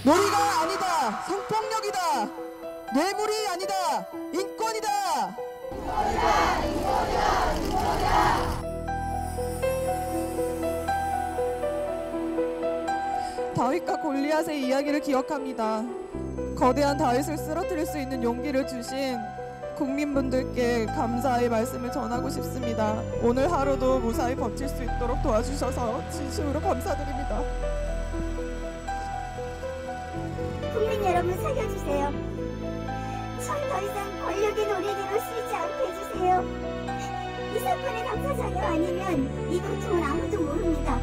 놀이가 아니다. 성폭력이다. 뇌물이 아니다. 인권이다. 다윗과 골리앗의 이야기를 기억합니다. 거대한 다윗을 쓰러뜨릴 수 있는 용기를 주신 국민분들께 감사의 말씀을 전하고 싶습니다. 오늘 하루도 무사히 버틸 수 있도록 도와주셔서 진심으로 감사드립니다. 국민 여러분 살려주세요. 전 더 이상 권력의 노래대로 쓰지 않게 해주세요. 이 사건의 당사자가 아니면 이 고통을 아무도 모릅니다.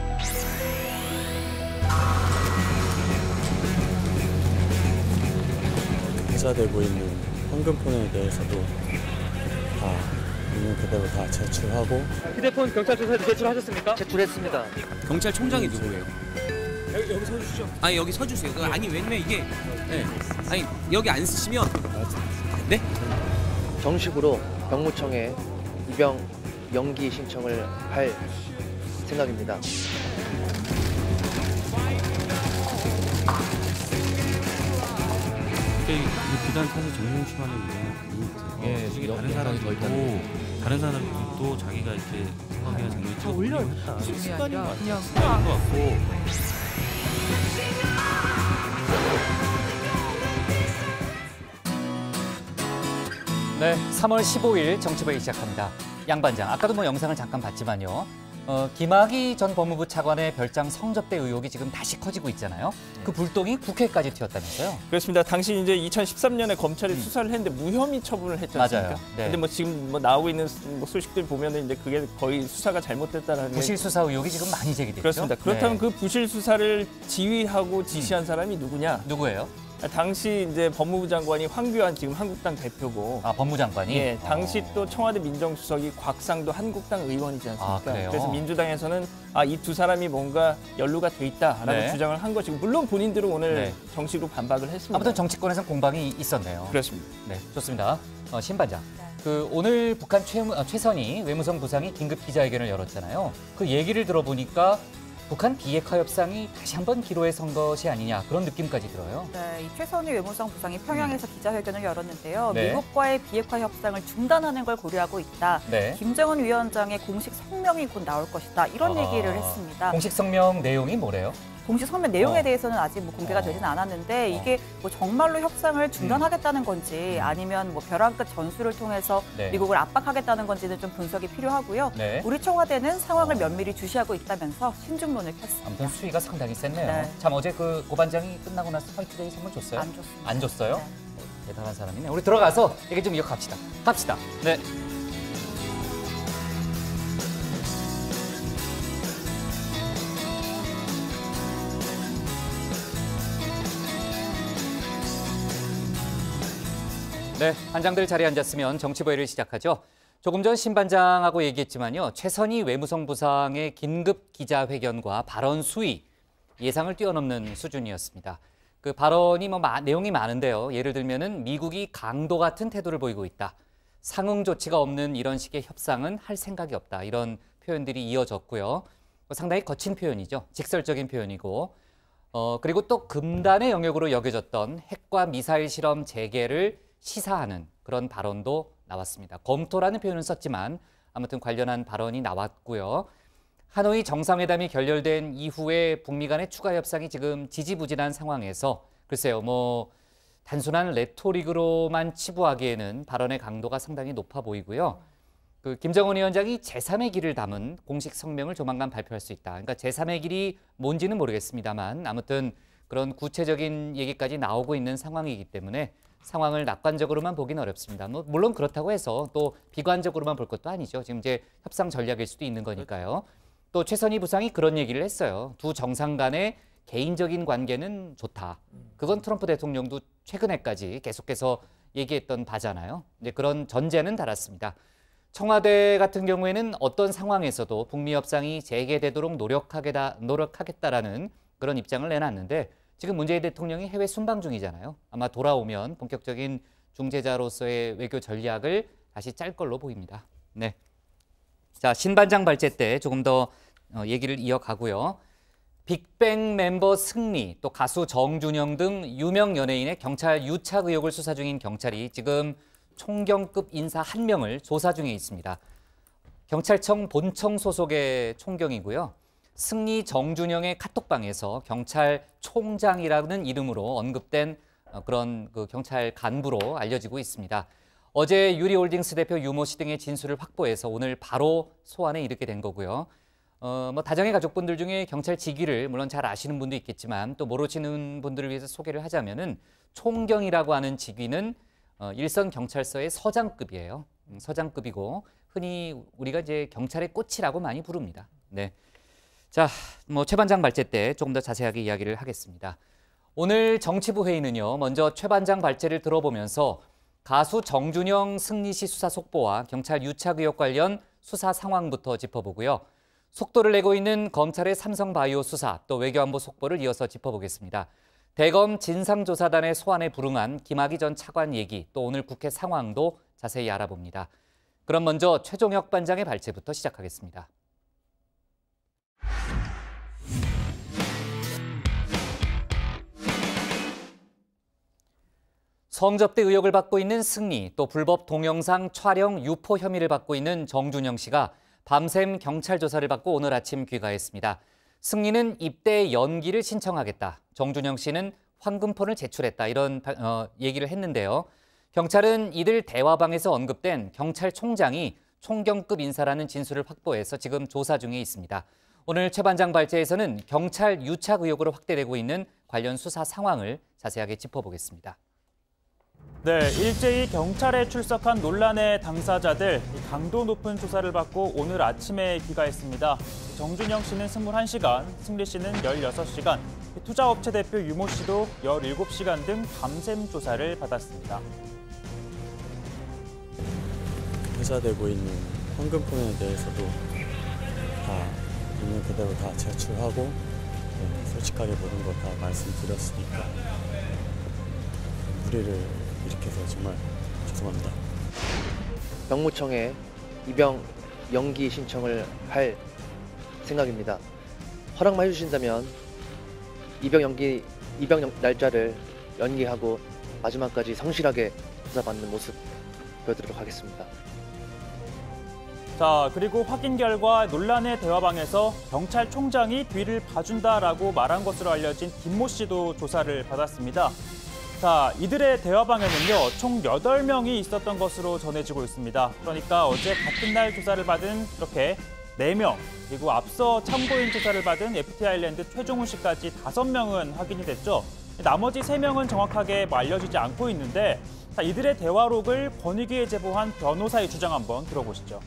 회자되고 있는 황금폰에 대해서도 다 있는 그대로 다 제출하고. 휴대폰 경찰서에서 제출하셨습니까? 제출했습니다. 경찰총장이 누구예요? 여기 서주시죠. 아니 여기 서주세요. 아니 왜냐면 이게 아니 여기 안 쓰시면 네? 정식으로 병무청에 입영 연기 신청을 할 생각입니다. 이 비단 사실 정용 시간에 문제는 솔직히 다른 사람들도 자기가 이렇게 생각이나 장면이 찍어 올리고 했다. 습관이 그냥 습관인 것 같고. 네, 3월 15일 정치부회 시작합니다. 양 반장, 아까도 뭐 영상을 잠깐 봤지만요. 김학의 전 법무부 차관의 별장 성접대 의혹이 지금 다시 커지고 있잖아요. 그 불똥이 국회까지 튀었다면서요? 그렇습니다. 당시 이제 2013년에 검찰이 수사를 했는데 무혐의 처분을 했지 않습니까? 맞아요. 네. 근데 뭐 지금 뭐 나오고 있는 소식들 보면은 이제 그게 거의 수사가 잘못됐다라는 부실 수사 의혹이 지금 많이 제기됐죠. 그렇습니다. 그렇다면 네. 그 부실 수사를 지휘하고 지시한 사람이 누구냐? 누구예요? 당시 이제 법무부 장관이 황교안 지금 한국당 대표고. 아, 법무장관이? 예, 당시 또 청와대 민정수석이 곽상도 한국당 의원이지 않습니까? 아, 그래요? 그래서 민주당에서는 이 두 사람이 뭔가 연루가 돼 있다라고 네. 주장을 한 것이고, 물론 본인들은 오늘 네. 정식으로 반박을 했습니다. 아무튼 정치권에서는 공방이 있었네요. 그렇습니다. 네, 좋습니다. 신 반장. 오늘 북한 최선희 외무성 부상이 긴급 기자회견을 열었잖아요. 그 얘기를 들어보니까 북한 비핵화 협상이 다시 한번 기로에 선 것이 아니냐, 그런 느낌까지 들어요. 네, 이 최선희 외무성 부상이 평양에서 기자회견을 열었는데요. 네. 미국과의 비핵화 협상을 중단하는 걸 고려하고 있다. 네. 김정은 위원장의 공식 성명이 곧 나올 것이다. 이런 얘기를 했습니다. 공식 성명 내용이 뭐래요? 공식 성명 내용에 대해서는 아직 뭐 공개가 되지는 않았는데 이게 뭐 정말로 협상을 중단하겠다는 건지 아니면 뭐 벼랑 끝 전술을 통해서 네. 미국을 압박하겠다는 건지는 좀 분석이 필요하고요. 네. 우리 청와대는 상황을 면밀히 주시하고 있다면서 신중론을 폈습니다. 아무튼 수위가 상당히 셌네요. 네. 참 어제 그 고반장이 끝나고 나서 화이트데이 선물 줬어요? 안 줬습니다. 안 줬어요? 네. 대단한 사람이네. 우리 들어가서 얘기 좀 이어갑시다. 갑시다. 네. 네, 반장들 자리에 앉았으면 정치부회를 시작하죠. 조금 전 신 반장하고 얘기했지만요. 최선희 외무성 부상의 긴급 기자회견과 발언 수위, 예상을 뛰어넘는 수준이었습니다. 그 발언이 내용이 많은데요. 예를 들면은 미국이 강도 같은 태도를 보이고 있다. 상응 조치가 없는 이런 식의 협상은 할 생각이 없다. 이런 표현들이 이어졌고요. 상당히 거친 표현이죠. 직설적인 표현이고. 그리고 또 금단의 영역으로 여겨졌던 핵과 미사일 실험 재개를 시사하는 그런 발언도 나왔습니다. 검토라는 표현을 썼지만 아무튼 관련한 발언이 나왔고요. 하노이 정상회담이 결렬된 이후에 북미 간의 추가 협상이 지금 지지부진한 상황에서 글쎄요, 뭐 단순한 레토릭으로만 치부하기에는 발언의 강도가 상당히 높아 보이고요. 그 김정은 위원장이 제3의 길을 담은 공식 성명을 조만간 발표할 수 있다. 그러니까 제3의 길이 뭔지는 모르겠습니다만 아무튼 그런 구체적인 얘기까지 나오고 있는 상황이기 때문에 상황을 낙관적으로만 보기는 어렵습니다. 뭐 물론 그렇다고 해서 또 비관적으로만 볼 것도 아니죠. 지금 이제 협상 전략일 수도 있는 거니까요. 또 최선희 부상이 그런 얘기를 했어요. 두 정상 간의 개인적인 관계는 좋다. 그건 트럼프 대통령도 최근에까지 계속해서 얘기했던 바잖아요. 이제 그런 전제는 달았습니다. 청와대 같은 경우에는 어떤 상황에서도 북미 협상이 재개되도록 노력하겠다라는 그런 입장을 내놨는데 지금 문재인 대통령이 해외 순방 중이잖아요. 아마 돌아오면 본격적인 중재자로서의 외교 전략을 다시 짤 걸로 보입니다. 네. 자, 신반장 발제 때 조금 더 얘기를 이어가고요. 빅뱅 멤버 승리, 또 가수 정준영 등 유명 연예인의 경찰 유착 의혹을 수사 중인 경찰이 지금 총경급 인사 1명을 조사 중에 있습니다. 경찰청 본청 소속의 총경이고요. 승리 정준영의 카톡방에서 경찰총장이라는 이름으로 언급된 그런 경찰 간부로 알려지고 있습니다. 어제 유리홀딩스 대표 유모 씨 등의 진술을 확보해서 오늘 바로 소환에 이르게 된 거고요. 다정의 가족분들 중에 경찰 직위를 물론 잘 아시는 분도 있겠지만 또 모르시는 분들을 위해서 소개를 하자면은 총경이라고 하는 직위는 일선 경찰서의 서장급이에요. 서장급이고 흔히 우리가 이제 경찰의 꽃이라고 많이 부릅니다. 네. 자, 최 반장 발제 때 조금 더 자세하게 이야기를 하겠습니다. 오늘 정치부 회의는요. 먼저 최 반장 발제를 들어보면서 가수 정준영 승리 씨 수사 속보와 경찰 유착 의혹 관련 수사 상황부터 짚어보고요. 속도를 내고 있는 검찰의 삼성바이오 수사, 또 외교안보 속보를 이어서 짚어보겠습니다. 대검 진상조사단의 소환에 불응한 김학의 전 차관 얘기, 또 오늘 국회 상황도 자세히 알아봅니다. 그럼 먼저 최종혁 반장의 발제부터 시작하겠습니다. 성접대 의혹을 받고 있는 승리, 또 불법 동영상 촬영 유포 혐의를 받고 있는 정준영 씨가 밤샘 경찰 조사를 받고 오늘 아침 귀가했습니다. 승리는 입대 연기를 신청하겠다. 정준영 씨는 환금폰을 제출했다. 이런 얘기를 했는데요. 경찰은 이들 대화방에서 언급된 경찰총장이 총경급 인사라는 진술을 확보해서 지금 조사 중에 있습니다. 오늘 최 반장 발제에서는 경찰 유착 의혹으로 확대되고 있는 관련 수사 상황을 자세하게 짚어보겠습니다. 네, 일제히 경찰에 출석한 논란의 당사자들 강도 높은 조사를 받고 오늘 아침에 귀가했습니다. 정준영 씨는 21시간, 승리 씨는 16시간, 투자업체 대표 유모 씨도 17시간 등 밤샘 조사를 받았습니다. 회자되고 있는 황금폰에 대해서도 다 있는 그대로 다 제출하고 솔직하게 모든 거 다 말씀드렸으니까 무리를 일으켜서 정말 죄송합니다. 병무청에 입영 연기 신청을 할 생각입니다. 허락만 해주신다면 입영 날짜를 연기하고 마지막까지 성실하게 조사받는 모습 보여드리도록 하겠습니다. 자, 그리고 확인 결과 논란의 대화방에서 경찰총장이 뒤를 봐준다라고 말한 것으로 알려진 김모 씨도 조사를 받았습니다. 자, 이들의 대화방에는요, 총 8명이 있었던 것으로 전해지고 있습니다. 그러니까 어제 같은 날 조사를 받은 이렇게 4명, 그리고 앞서 참고인 조사를 받은 FT 아일랜드 최종훈 씨까지 5명은 확인이 됐죠. 나머지 3명은 정확하게 알려지지 않고 있는데, 자, 이들의 대화록을 권익위에 제보한 변호사의 주장 한번 들어보시죠.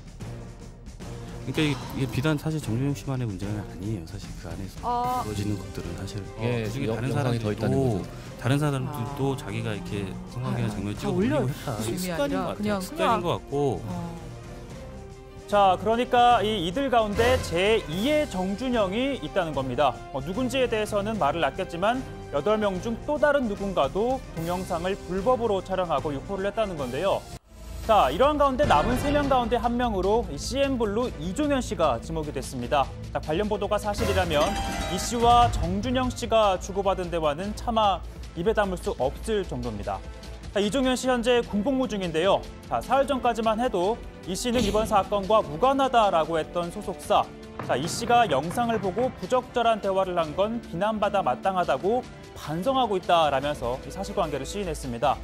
그러니까 이게 비단 사실 정준영 씨만의 문제는 아니에요. 사실 그 안에서 이루어지는 것들은 사실 그중에 다른 사람들도 자기가 이렇게 성관계나 장면을 찍어 올리고 했다. 습관인 것 같아요. 습관인 것 같고. 자, 그러니까 이들 가운데 제2의 정준영이 있다는 겁니다. 누군지에 대해서는 말을 아꼈지만 8명 중 또 다른 누군가도 동영상을 불법으로 촬영하고 유포를 했다는 건데요. 자, 이러한 가운데 남은 3명 가운데 1명으로 CN블루 이종현 씨가 지목이 됐습니다. 자, 관련 보도가 사실이라면 이 씨와 정준영 씨가 주고받은 대화는 차마 입에 담을 수 없을 정도입니다. 자, 이종현 씨 현재 군복무 중인데요. 자, 사흘 전까지만 해도 이 씨는 이번 사건과 무관하다라고 했던 소속사. 자, 이 씨가 영상을 보고 부적절한 대화를 한 건 비난받아 마땅하다고 반성하고 있다라면서 사실관계를 시인했습니다.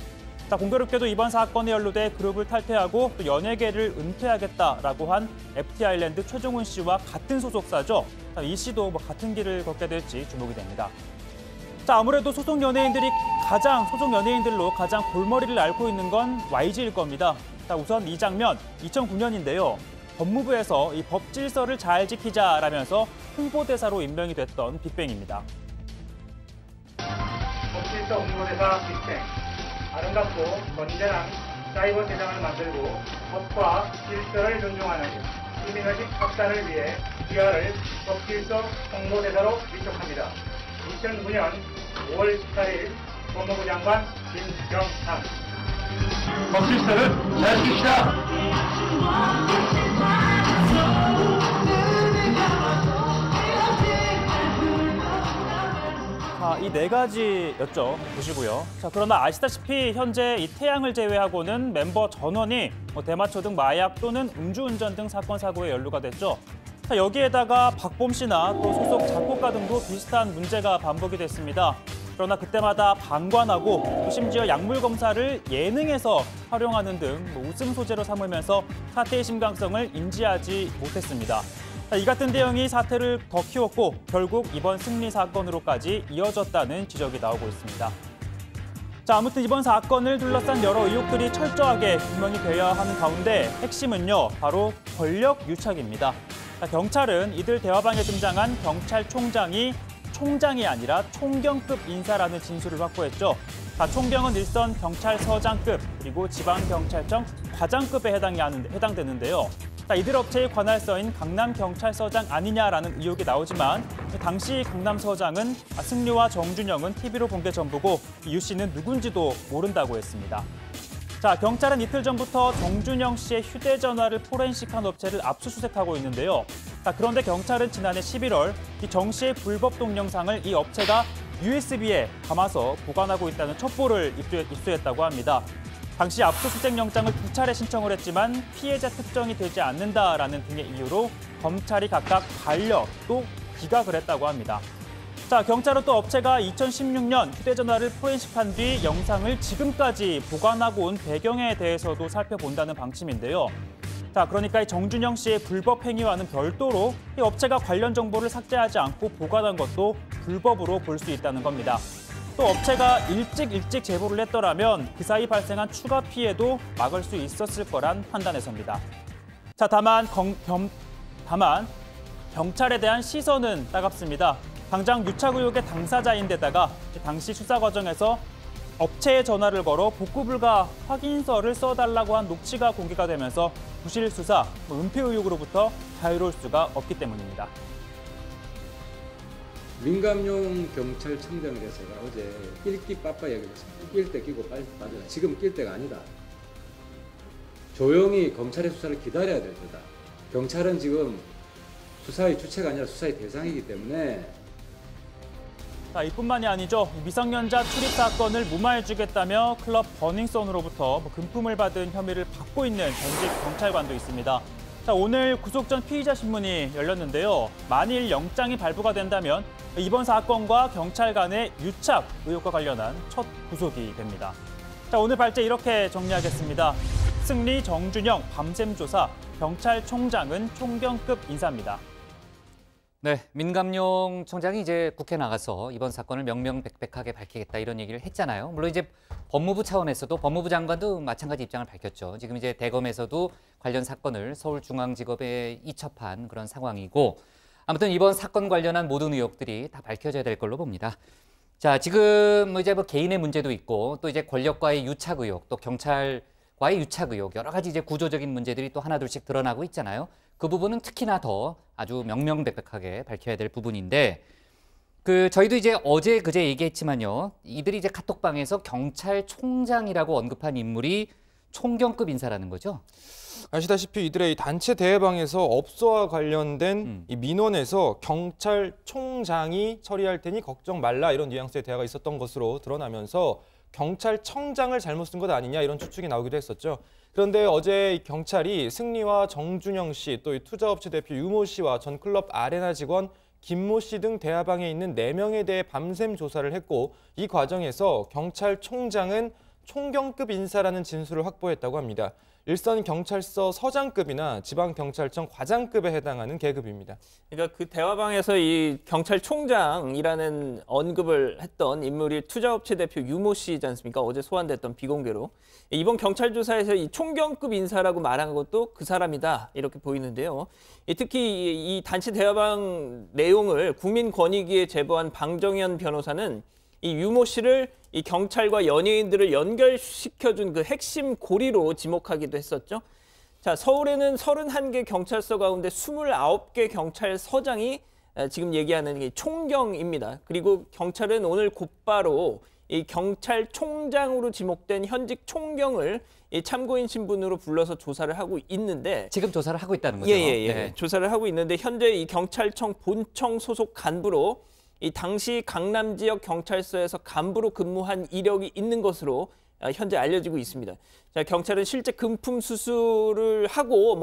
자, 공교롭게도 이번 사건에 연루돼 그룹을 탈퇴하고 또 연예계를 은퇴하겠다라고 한 FT 아일랜드 최종훈 씨와 같은 소속사죠. 자, 이 씨도 같은 길을 걷게 될지 주목이 됩니다. 자, 아무래도 소속 연예인들로 가장 골머리를 앓고 있는 건 YG일 겁니다. 자, 우선 이 장면 2009년인데요. 법무부에서 이 법 질서를 잘 지키자라면서 홍보대사로 임명이 됐던 빅뱅입니다. 법질서 홍보대사 빅뱅. 아름답고 건전한 사이버 세상을 만들고 법과 질서를 존중하는 시민의식 확산을 위해 귀하를 법질서 홍보대사로 위촉합니다. 2009년 5월 18일 법무부 장관 김경삼. 법질서를 잘 지킵시다. 자, 이 네 가지였죠. 보시고요. 자, 그러나 아시다시피 현재 이 태양을 제외하고는 멤버 전원이 대마초 등 마약 또는 음주운전 등 사건 사고에 연루가 됐죠. 자, 여기에다가 박범 씨나 또 소속 작곡가 등도 비슷한 문제가 반복이 됐습니다. 그러나 그때마다 방관하고 또 심지어 약물 검사를 예능에서 활용하는 등 웃음 소재로 삼으면서 사태의 심각성을 인지하지 못했습니다. 자, 이 같은 대응이 사태를 더 키웠고 결국 이번 승리 사건으로까지 이어졌다는 지적이 나오고 있습니다. 자, 아무튼 이번 사건을 둘러싼 여러 의혹들이 철저하게 규명이 되어야 하는 가운데 핵심은요, 바로 권력 유착입니다. 자, 경찰은 이들 대화방에 등장한 경찰총장이 총장이 아니라 총경급 인사라는 진술을 확보했죠. 자, 총경은 일선 경찰서장급 그리고 지방경찰청 과장급에 해당되는데요. 자, 이들 업체의 관할서인 강남경찰서장 아니냐라는 의혹이 나오지만 당시 강남서장은 승리와 정준영은 TV로 본 게 전부고 유 씨는 누군지도 모른다고 했습니다. 자, 경찰은 이틀 전부터 정준영 씨의 휴대전화를 포렌식한 업체를 압수수색하고 있는데요. 자, 그런데 경찰은 지난해 11월 이 정 씨의 불법 동영상을 이 업체가 USB에 담아서 보관하고 있다는 첩보를 입수했다고 합니다. 당시 압수수색 영장을 2차례 신청을 했지만 피해자 특정이 되지 않는다라는 등의 이유로 검찰이 각각 반려 또 기각을 했다고 합니다. 자, 경찰은 또 업체가 2016년 휴대전화를 포렌식한 뒤 영상을 지금까지 보관하고 온 배경에 대해서도 살펴본다는 방침인데요. 자, 그러니까 이 정준영 씨의 불법 행위와는 별도로 이 업체가 관련 정보를 삭제하지 않고 보관한 것도 불법으로 볼 수 있다는 겁니다. 또 업체가 일찍 제보를 했더라면 그 사이 발생한 추가 피해도 막을 수 있었을 거란 판단에서입니다. 자, 다만 경찰에 대한 시선은 따갑습니다. 당장 유착 의혹의 당사자인데다가 당시 수사 과정에서 업체에 전화를 걸어 복구 불가 확인서를 써달라고 한 녹취가 공개가 되면서 부실 수사, 은폐 의혹으로부터 자유로울 수가 없기 때문입니다. 민감용 경찰청장에 대해서 제가 어제 낄끼 빠빠 얘기했습니다. 낄 때 끼고 빨리 빠져라. 지금 낄 때가 아니다. 조용히 검찰의 수사를 기다려야 될 때다. 경찰은 지금 수사의 주체가 아니라 수사의 대상이기 때문에. 자, 이뿐만이 아니죠. 미성년자 출입 사건을 무마해주겠다며 클럽 버닝썬으로부터 금품을 받은 혐의를 받고 있는 전직 경찰관도 있습니다. 자, 오늘 구속 전 피의자 신문이 열렸는데요. 만일 영장이 발부가 된다면 이번 사건과 경찰 간의 유착 의혹과 관련한 첫 구속이 됩니다. 자, 오늘 발제 이렇게 정리하겠습니다. 승리, 정준영, 밤샘 조사, 경찰총장은 총경급 인사입니다. 네, 민감용 총장이 이제 국회 나가서 이번 사건을 명명백백하게 밝히겠다 이런 얘기를 했잖아요. 물론 이제 법무부 차원에서도 법무부 장관도 마찬가지 입장을 밝혔죠. 지금 이제 대검에서도 관련 사건을 서울중앙지검에 이첩한 그런 상황이고, 아무튼 이번 사건 관련한 모든 의혹들이 다 밝혀져야 될 걸로 봅니다. 자, 지금 이제 뭐 개인의 문제도 있고 또 이제 권력과의 유착 의혹, 또 경찰과의 유착 의혹, 여러 가지 이제 구조적인 문제들이 또 하나둘씩 드러나고 있잖아요. 그 부분은 특히나 더 아주 명명백백하게 밝혀야 될 부분인데, 저희도 이제 어제 그제 얘기했지만요. 이들이 이제 카톡방에서 경찰총장이라고 언급한 인물이 총경급 인사라는 거죠. 아시다시피 이들의 이 단체 대회방에서 업소와 관련된 이 민원에서 경찰총장이 처리할 테니 걱정 말라 이런 뉘앙스의 대화가 있었던 것으로 드러나면서 경찰청장을 잘못 쓴 것 아니냐 이런 추측이 나오기도 했었죠. 그런데 어제 경찰이 승리와 정준영 씨, 또 이 투자업체 대표 유모 씨와 전 클럽 아레나 직원 김모 씨 등 대화방에 있는 4명에 대해 밤샘 조사를 했고, 이 과정에서 경찰총장은 총경급 인사라는 진술을 확보했다고 합니다. 일선 경찰서 서장급이나 지방경찰청 과장급에 해당하는 계급입니다. 그러니까 그 대화방에서 이 경찰총장이라는 언급을 했던 인물이 투자업체 대표 유모 씨지 않습니까? 어제 소환됐던 비공개로. 이번 경찰 조사에서 이 총경급 인사라고 말한 것도 그 사람이다 이렇게 보이는데요. 특히 이 단체 대화방 내용을 국민권익위에 제보한 방정현 변호사는 이 유모 씨를 이 경찰과 연예인들을 연결시켜준 그 핵심 고리로 지목하기도 했었죠. 자, 서울에는 31개 경찰서 가운데 29개 경찰서장이 지금 얘기하는 게 총경입니다. 그리고 경찰은 오늘 곧바로 이 경찰총장으로 지목된 현직 총경을 이 참고인 신분으로 불러서 조사를 하고 있는데, 지금 조사를 하고 있다는 거죠. 예. 조사를 하고 있는데 현재 이 경찰청 본청 소속 간부로 이 당시 강남 지역 경찰서에서 간부로 근무한 이력이 있는 것으로 현재 알려지고 있습니다. 자, 경찰은 실제 금품 수수를 하고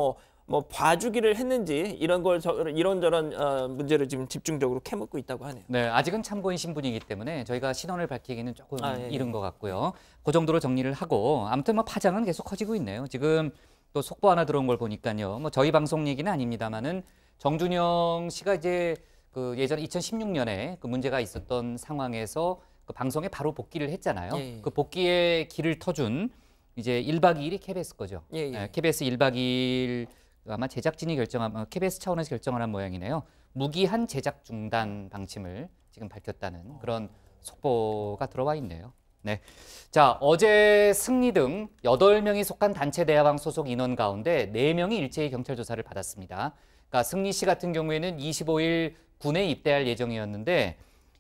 뭐 봐주기를 했는지 이런저런 문제를 지금 집중적으로 캐묻고 있다고 하네요. 네, 아직은 참고인 신분이기 때문에 저희가 신원을 밝히기는 조금 이른 것 같고요. 그 정도로 정리를 하고 아무튼 뭐 파장은 계속 커지고 있네요. 지금 또 속보 하나 들어온 걸 보니까요. 뭐 저희 방송 얘기는 아닙니다만은 정준영 씨가 이제 그 예전 2016년에 그 문제가 있었던 상황에서 그 방송에 바로 복귀를 했잖아요. 그 복귀의 길을 터준 이제 1박 2일이 KBS 거죠. KBS 1박 2일 아마 제작진이 결정한 KBS 차원에서 결정을 한 모양이네요. 무기한 제작 중단 방침을 지금 밝혔다는 그런 속보가 들어와 있네요. 네. 자, 어제 승리 등 8명이 속한 단체 대화방 소속 인원 가운데 4명이 일제히 경찰 조사를 받았습니다. 그러니까 승리 씨 같은 경우에는 25일 군에 입대할 예정이었는데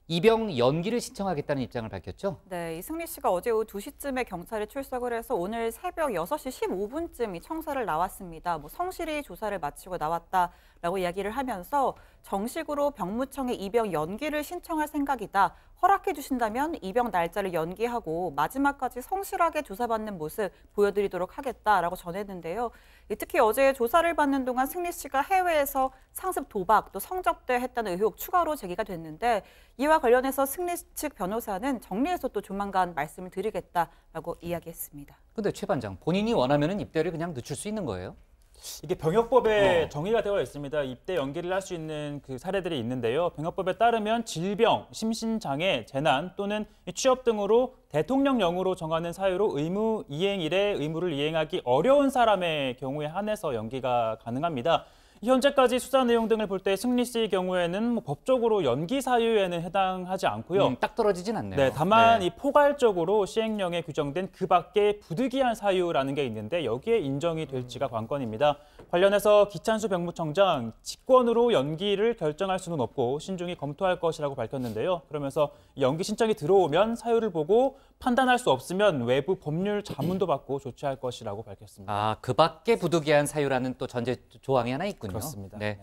입영 연기를 신청하겠다는 입장을 밝혔죠? 네, 이 승리 씨가 어제 오후 2시쯤에 경찰에 출석을 해서 오늘 새벽 6시 15분쯤 이 청사를 나왔습니다. 뭐 성실히 조사를 마치고 나왔다라고 이야기를 하면서 정식으로 병무청에 입영 연기를 신청할 생각이다. 허락해 주신다면 입영 날짜를 연기하고 마지막까지 성실하게 조사받는 모습 보여드리도록 하겠다라고 전했는데요. 특히 어제 조사를 받는 동안 승리 씨가 해외에서 상습 도박 또 성접대 했다는 의혹 추가로 제기가 됐는데 이와 관련해서 승리 측 변호사는 정리해서 또 조만간 말씀을 드리겠다라고 이야기했습니다. 근데 최 반장, 본인이 원하면 입대를 그냥 늦출 수 있는 거예요? 이게 병역법에 정의가 되어 있습니다. 입대 연기를 할 수 있는 그 사례들이 있는데요. 병역법에 따르면 질병, 심신장애, 재난 또는 취업 등으로 대통령령으로 정하는 사유로 의무 이행일에 의무를 이행하기 어려운 사람의 경우에 한해서 연기가 가능합니다. 현재까지 수사 내용 등을 볼 때 승리 씨의 경우에는 뭐 법적으로 연기 사유에는 해당하지 않고요. 딱 떨어지진 않네요. 네, 다만 이 포괄적으로 시행령에 규정된 그 밖에 부득이한 사유라는 게 있는데 여기에 인정이 될지가 관건입니다. 관련해서 기찬수 병무청장 직권으로 연기를 결정할 수는 없고 신중히 검토할 것이라고 밝혔는데요. 그러면서 연기 신청이 들어오면 사유를 보고 판단할 수 없으면 외부 법률 자문도 받고 조치할 것이라고 밝혔습니다. 아, 그 밖에 부득이한 사유라는 또 전제 조항이 하나 있군요. 그렇습니다. 네.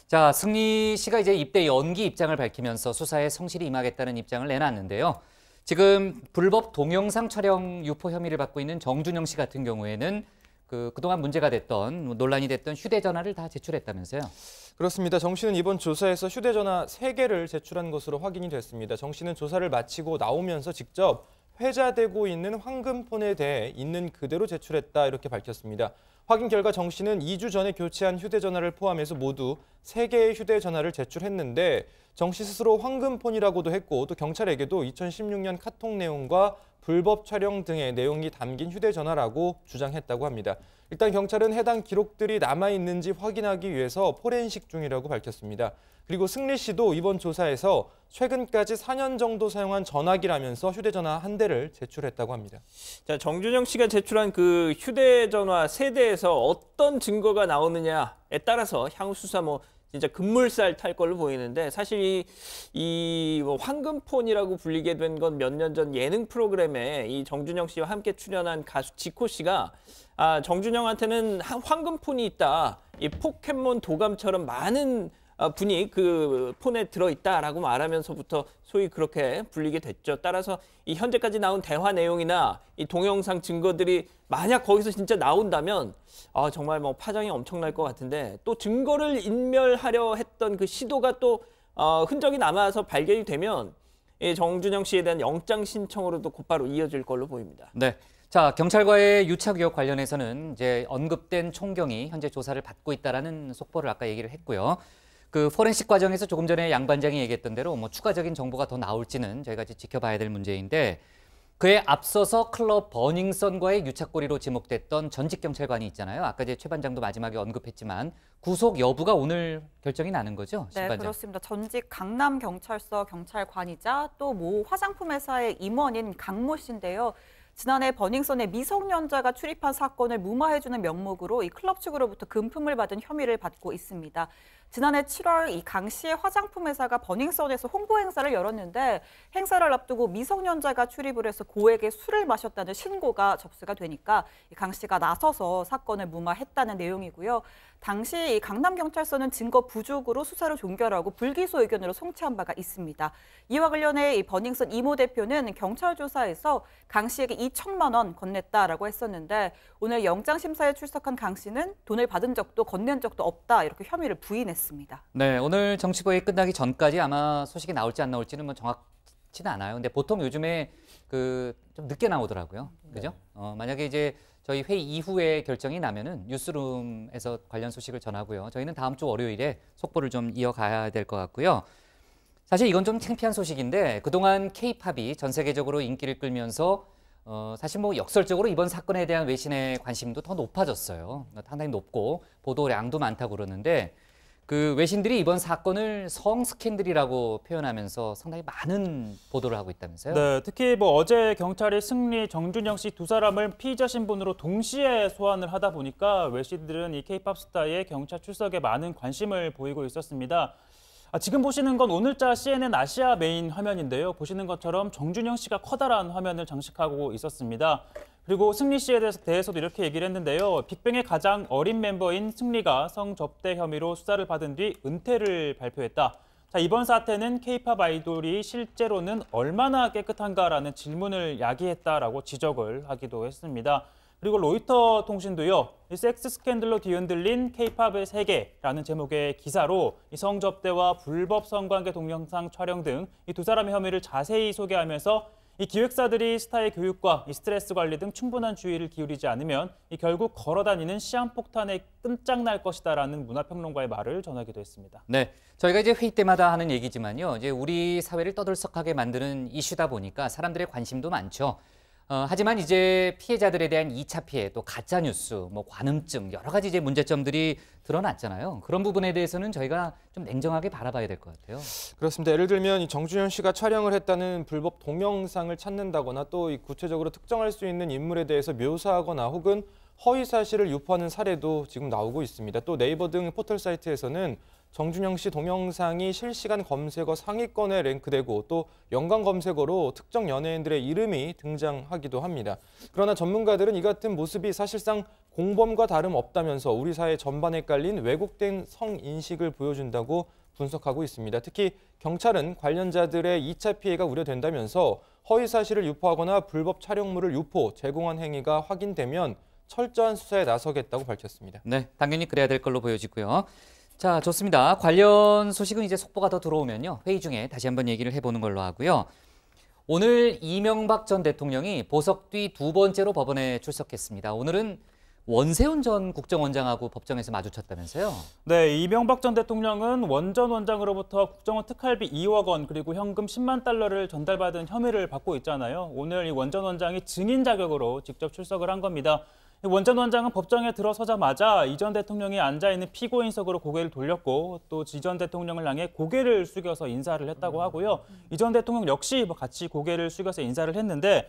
자, 승리 씨가 이제 입대 연기 입장을 밝히면서 수사에 성실히 임하겠다는 입장을 내놨는데요. 지금 불법 동영상 촬영 유포 혐의를 받고 있는 정준영 씨 같은 경우에는 그동안 문제가 됐던 논란이 됐던 휴대전화를 다 제출했다면서요? 그렇습니다. 정 씨는 이번 조사에서 휴대전화 3개를 제출한 것으로 확인이 됐습니다. 정 씨는 조사를 마치고 나오면서 직접 회자되고 있는 황금폰에 대해 있는 그대로 제출했다 이렇게 밝혔습니다. 확인 결과 정 씨는 2주 전에 교체한 휴대전화를 포함해서 모두 3개의 휴대전화를 제출했는데 정 씨 스스로 황금폰이라고도 했고 또 경찰에게도 2016년 카톡 내용과 불법 촬영 등의 내용이 담긴 휴대전화라고 주장했다고 합니다. 일단 경찰은 해당 기록들이 남아있는지 확인하기 위해서 포렌식 중이라고 밝혔습니다. 그리고 승리 씨도 이번 조사에서 최근까지 4년 정도 사용한 전화기라면서 휴대전화 1대를 제출했다고 합니다. 자, 정준영 씨가 제출한 그 휴대전화 3대에서 어떤 증거가 나오느냐에 따라서 향후 수사 진짜 급물살 탈 걸로 보이는데 사실 이 황금폰이라고 불리게 된 건 몇 년 전 예능 프로그램에 이 정준영 씨와 함께 출연한 가수 지코 씨가 정준영한테는 황금폰이 있다. 이 포켓몬 도감처럼 많은 분이 그 폰에 들어있다라고 말하면서부터 소위 그렇게 불리게 됐죠. 따라서 이 현재까지 나온 대화 내용이나 이 동영상 증거들이 만약 거기서 진짜 나온다면 정말 파장이 엄청날 것 같은데 또 증거를 인멸하려 했던 그 시도가 또 흔적이 남아서 발견이 되면 이 정준영 씨에 대한 영장 신청으로도 곧바로 이어질 걸로 보입니다. 네. 자, 경찰과의 유착 의혹 관련해서는 이제 언급된 총경이 현재 조사를 받고 있다라는 속보를 아까 얘기를 했고요. 그 포렌식 과정에서 조금 전에 양 반장이 얘기했던 대로 추가적인 정보가 더 나올지는 저희가 이제 지켜봐야 될 문제인데 그에 앞서서 클럽 버닝썬과의 유착고리로 지목됐던 전직 경찰관이 있잖아요. 아까 이제 최 반장도 마지막에 언급했지만 구속 여부가 오늘 결정이 나는 거죠? 네, 그렇습니다. 전직 강남경찰서 경찰관이자 또 모 화장품 회사의 임원인 강모 씨인데요. 지난해 버닝썬의 미성년자가 출입한 사건을 무마해주는 명목으로 이 클럽 측으로부터 금품을 받은 혐의를 받고 있습니다. 지난해 7월 이 강 씨의 화장품 회사가 버닝썬에서 홍보 행사를 열었는데 행사를 앞두고 미성년자가 출입을 해서 고에게 술을 마셨다는 신고가 접수가 되니까 강 씨가 나서서 사건을 무마했다는 내용이고요. 당시 강남경찰서는 증거 부족으로 수사를 종결하고 불기소 의견으로 송치한 바가 있습니다. 이와 관련해 이 버닝썬 이모 대표는 경찰 조사에서 강 씨에게 2천만 원 건넸다라고 했었는데 오늘 영장 심사에 출석한 강 씨는 돈을 받은 적도 건넨 적도 없다 이렇게 혐의를 부인했습니다. 네, 오늘 정치보회 끝나기 전까지 아마 소식이 나올지 안 나올지는 뭐 정확치는 않아요. 근데 보통 요즘에 좀 늦게 나오더라고요. 그죠? 만약에 이제 저희 회의 이후에 결정이 나면은 뉴스룸에서 관련 소식을 전하고요. 저희는 다음 주 월요일에 속보를 좀 이어가야 될 것 같고요. 사실 이건 좀 창피한 소식인데 그동안 K-팝이 전 세계적으로 인기를 끌면서 사실 뭐 역설적으로 이번 사건에 대한 외신의 관심도 더 높아졌어요. 상당히 높고 보도량도 많다고 그러는데 그 외신들이 이번 사건을 성 스캔들이라고 표현하면서 상당히 많은 보도를 하고 있다면서요? 네, 특히 뭐 어제 경찰이 승리, 정준영 씨 두 사람을 피의자 신분으로 동시에 소환을 하다 보니까 외신들은 이 K-팝 스타의 경찰 출석에 많은 관심을 보이고 있었습니다. 지금 보시는 건 오늘자 CNN 아시아 메인 화면인데요. 보시는 것처럼 정준영 씨가 커다란 화면을 장식하고 있었습니다. 그리고 승리 씨에 대해서도 이렇게 얘기를 했는데요. 빅뱅의 가장 어린 멤버인 승리가 성접대 혐의로 수사를 받은 뒤 은퇴를 발표했다. 자, 이번 사태는 K-팝 아이돌이 실제로는 얼마나 깨끗한가라는 질문을 야기했다라고 지적을 하기도 했습니다. 그리고 로이터 통신도요. 이 섹스 스캔들로 뒤흔들린 K-팝의 세계라는 제목의 기사로 이 성접대와 불법 성관계 동영상 촬영 등 이 두 사람의 혐의를 자세히 소개하면서 이 기획사들이 스타의 교육과 이 스트레스 관리 등 충분한 주의를 기울이지 않으면 이 결국 걸어다니는 시한폭탄에 끝장날 것이다라는 문화평론가의 말을 전하기도 했습니다. 네, 저희가 이제 회의 때마다 하는 얘기지만요. 이제 우리 사회를 떠들썩하게 만드는 이슈다 보니까 사람들의 관심도 많죠. 하지만 이제 피해자들에 대한 2차 피해, 또 가짜 뉴스, 뭐 관음증 여러 가지 이제 문제점들이 드러났잖아요. 그런 부분에 대해서는 저희가 좀 냉정하게 바라봐야 될 것 같아요. 그렇습니다. 예를 들면 이 정준현 씨가 촬영을 했다는 불법 동영상을 찾는다거나 또 이 구체적으로 특정할 수 있는 인물에 대해서 묘사하거나 혹은 허위 사실을 유포하는 사례도 지금 나오고 있습니다. 또 네이버 등 포털 사이트에서는 정준영 씨 동영상이 실시간 검색어 상위권에 랭크되고 또 연관 검색어로 특정 연예인들의 이름이 등장하기도 합니다. 그러나 전문가들은 이 같은 모습이 사실상 공범과 다름없다면서 우리 사회 전반에 깔린 왜곡된 성인식을 보여준다고 분석하고 있습니다. 특히 경찰은 관련자들의 2차 피해가 우려된다면서 허위 사실을 유포하거나 불법 촬영물을 유포, 제공한 행위가 확인되면 철저한 수사에 나서겠다고 밝혔습니다. 네, 당연히 그래야 될 걸로 보여지고요. 자, 좋습니다. 관련 소식은 이제 속보가 더 들어오면요. 회의 중에 다시 한번 얘기를 해보는 걸로 하고요. 오늘 이명박 전 대통령이 보석 뒤 두 번째로 법원에 출석했습니다. 오늘은 원세훈 전 국정원장하고 법정에서 마주쳤다면서요? 네, 이명박 전 대통령은 원 전 원장으로부터 국정원 특활비 2억 원 그리고 현금 10만 달러를 전달받은 혐의를 받고 있잖아요. 오늘 이 원 전 원장이 증인 자격으로 직접 출석을 한 겁니다. 원 전 원장은 법정에 들어서자마자 이 전 대통령이 앉아있는 피고인석으로 고개를 돌렸고 또 이 전 대통령을 향해 고개를 숙여서 인사를 했다고 하고요. 이 전 대통령 역시 같이 고개를 숙여서 인사를 했는데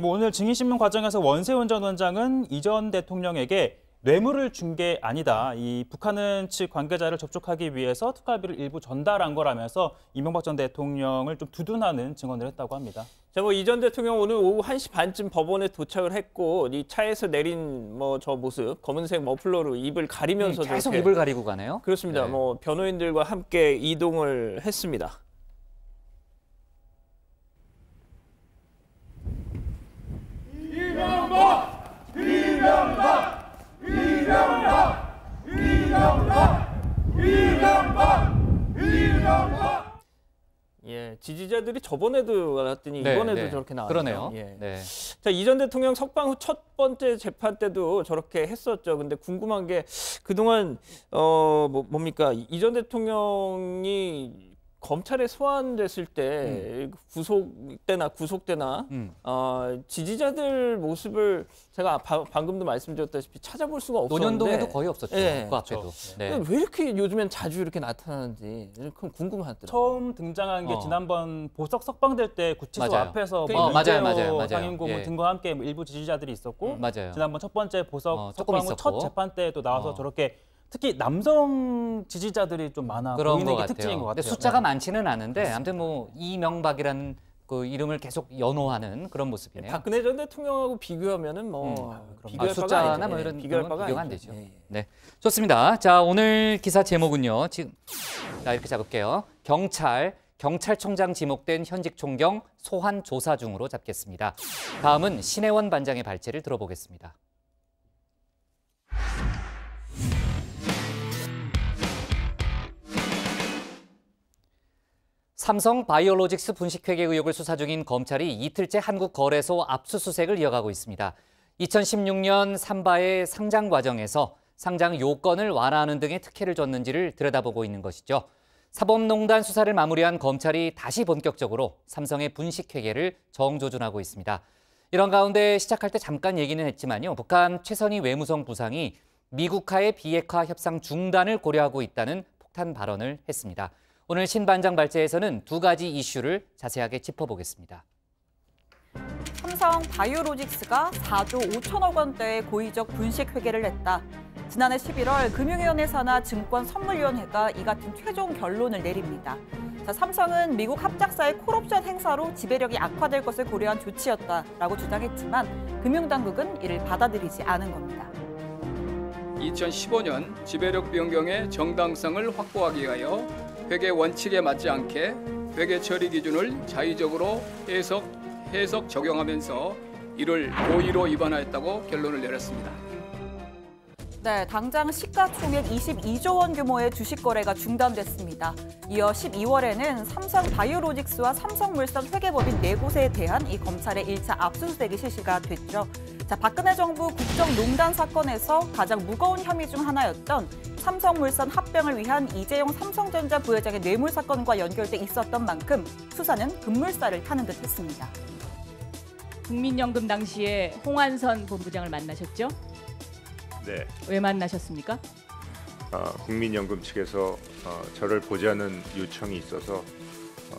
오늘 증인신문 과정에서 원세훈 전 원장은 이 전 대통령에게 뇌물을 준 게 아니다. 이 북한 측 관계자를 접촉하기 위해서 특활비를 일부 전달한 거라면서 이명박 전 대통령을 좀 두둔하는 증언을 했다고 합니다. 자, 뭐 이 전 대통령 오늘 오후 1시 반쯤 법원에 도착을 했고 이 차에서 내린 저 모습 검은색 머플러로 입을 가리면서 계속 입을 가리고 가네요. 그렇습니다. 네. 뭐 변호인들과 함께 이동을 했습니다. 이명박! 이명박! 이명박! 이명박! 이명박! 이명박! 예, 지지자들이 저번에도 나왔더니 네, 이번에도 네. 저렇게 나왔네요. 그러네요. 예. 네. 자, 이 전 대통령 석방 후 첫 번째 재판 때도 저렇게 했었죠. 근데 궁금한 게 그동안 뭡니까? 이 전 대통령이 검찰에 소환됐을 때 구속때나 지지자들 모습을 제가 방금도 말씀드렸다시피 찾아볼 수가 없었는데 논현동에도 거의 없었죠. 예. 그 앞에도. 네. 왜 이렇게 요즘엔 자주 이렇게 나타나는지 궁금하더라고요. 처음 등장한 게 지난번 보석 석방될 때 구치소 맞아요. 앞에서 맞아요. 상인고 예. 등과 함께 일부 지지자들이 있었고 맞아요. 지난번 첫 번째 보석 조금 석방 후 첫 있었고. 재판 때도 나와서 저렇게 특히 남성 지지자들이 좀 많아 그런 보이는 것 게 같아요. 특징인 것 같아요. 근데 숫자가 네. 많지는 않은데 아무튼 뭐 이명박이라는 그 이름을 계속 연호하는 그런 모습이네요. 박근혜 전 대통령하고 비교하면은 뭐 비교할 숫자나 바가 뭐 아니죠. 이런 비교할 건 바가 비교가 안 아니죠. 되죠. 네, 좋습니다. 자, 오늘 기사 제목은요. 지금 이렇게 잡을게요. 경찰청장 지목된 현직 총경 소환 조사 중으로 잡겠습니다. 다음은 신혜원 반장의 발제를 들어보겠습니다. 삼성 바이오로직스 분식회계 의혹을 수사 중인 검찰이 이틀째 한국거래소 압수수색을 이어가고 있습니다. 2016년 삼바의 상장 과정에서 상장 요건을 완화하는 등의 특혜를 줬는지를 들여다보고 있는 것이죠. 사법농단 수사를 마무리한 검찰이 다시 본격적으로 삼성의 분식회계를 정조준하고 있습니다. 이런 가운데 시작할 때 잠깐 얘기는 했지만요. 북한 최선희 외무성 부상이 미국과의 비핵화 협상 중단을 고려하고 있다는 폭탄 발언을 했습니다. 오늘 신 반장 발제에서는 두 가지 이슈를 자세하게 짚어보겠습니다. 삼성 바이오로직스가 4조 5천억 원대의 고의적 분식 회계를 냈다. 지난해 11월 금융위원회 산하 증권선물위원회가 이 같은 최종 결론을 내립니다. 자, 삼성은 미국 합작사의 콜옵션 행사로 지배력이 악화될 것을 고려한 조치였다라고 주장했지만 금융당국은 이를 받아들이지 않은 겁니다. 2015년 지배력 변경의 정당성을 확보하기 위하여 회계 원칙에 맞지 않게 회계 처리 기준을 자의적으로 해석 적용하면서 이를 고의로 위반하였다고 결론을 내렸습니다. 네, 당장 시가총액 22조 원 규모의 주식 거래가 중단됐습니다. 이어 12월에는 삼성 바이오로직스와 삼성물산 회계법인 4곳에 대한 이 검찰의 1차 압수수색이 실시가 됐죠. 자, 박근혜 정부 국정농단 사건에서 가장 무거운 혐의 중 하나였던 삼성물산 합병을 위한 이재용 삼성전자 부회장의 뇌물 사건과 연결돼 있었던 만큼 수사는 급물살을 타는 듯했습니다. 국민연금 당시에 홍한선 본부장을 만나셨죠? 네. 왜 만나셨습니까? 국민연금 측에서 저를 보자는 요청이 있어서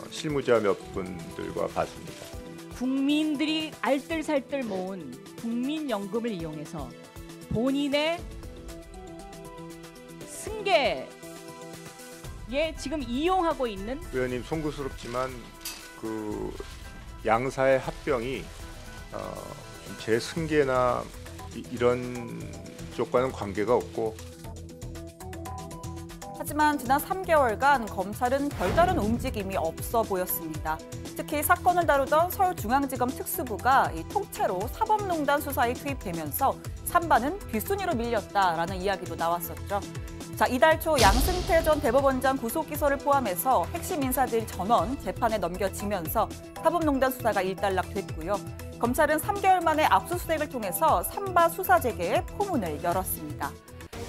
실무자 몇 분들과 봤습니다. 국민들이 알뜰살뜰 모은 국민연금을 이용해서 본인의 승계에 지금 이용하고 있는 의원님 송구스럽지만 그 양사의 합병이 제 승계나 이런 쪽과는 관계가 없고 하지만 지난 3개월간 검찰은 별다른 움직임이 없어 보였습니다. 특히 사건을 다루던 서울중앙지검 특수부가 이 통째로 사법농단 수사에 투입되면서 삼바는 뒷순위로 밀렸다라는 이야기도 나왔었죠. 자, 이달 초 양승태 전 대법원장 구속기소를 포함해서 핵심 인사들 전원 재판에 넘겨지면서 사법농단 수사가 일단락됐고요. 검찰은 3개월 만에 압수수색을 통해서 삼바 수사 재개에 포문을 열었습니다.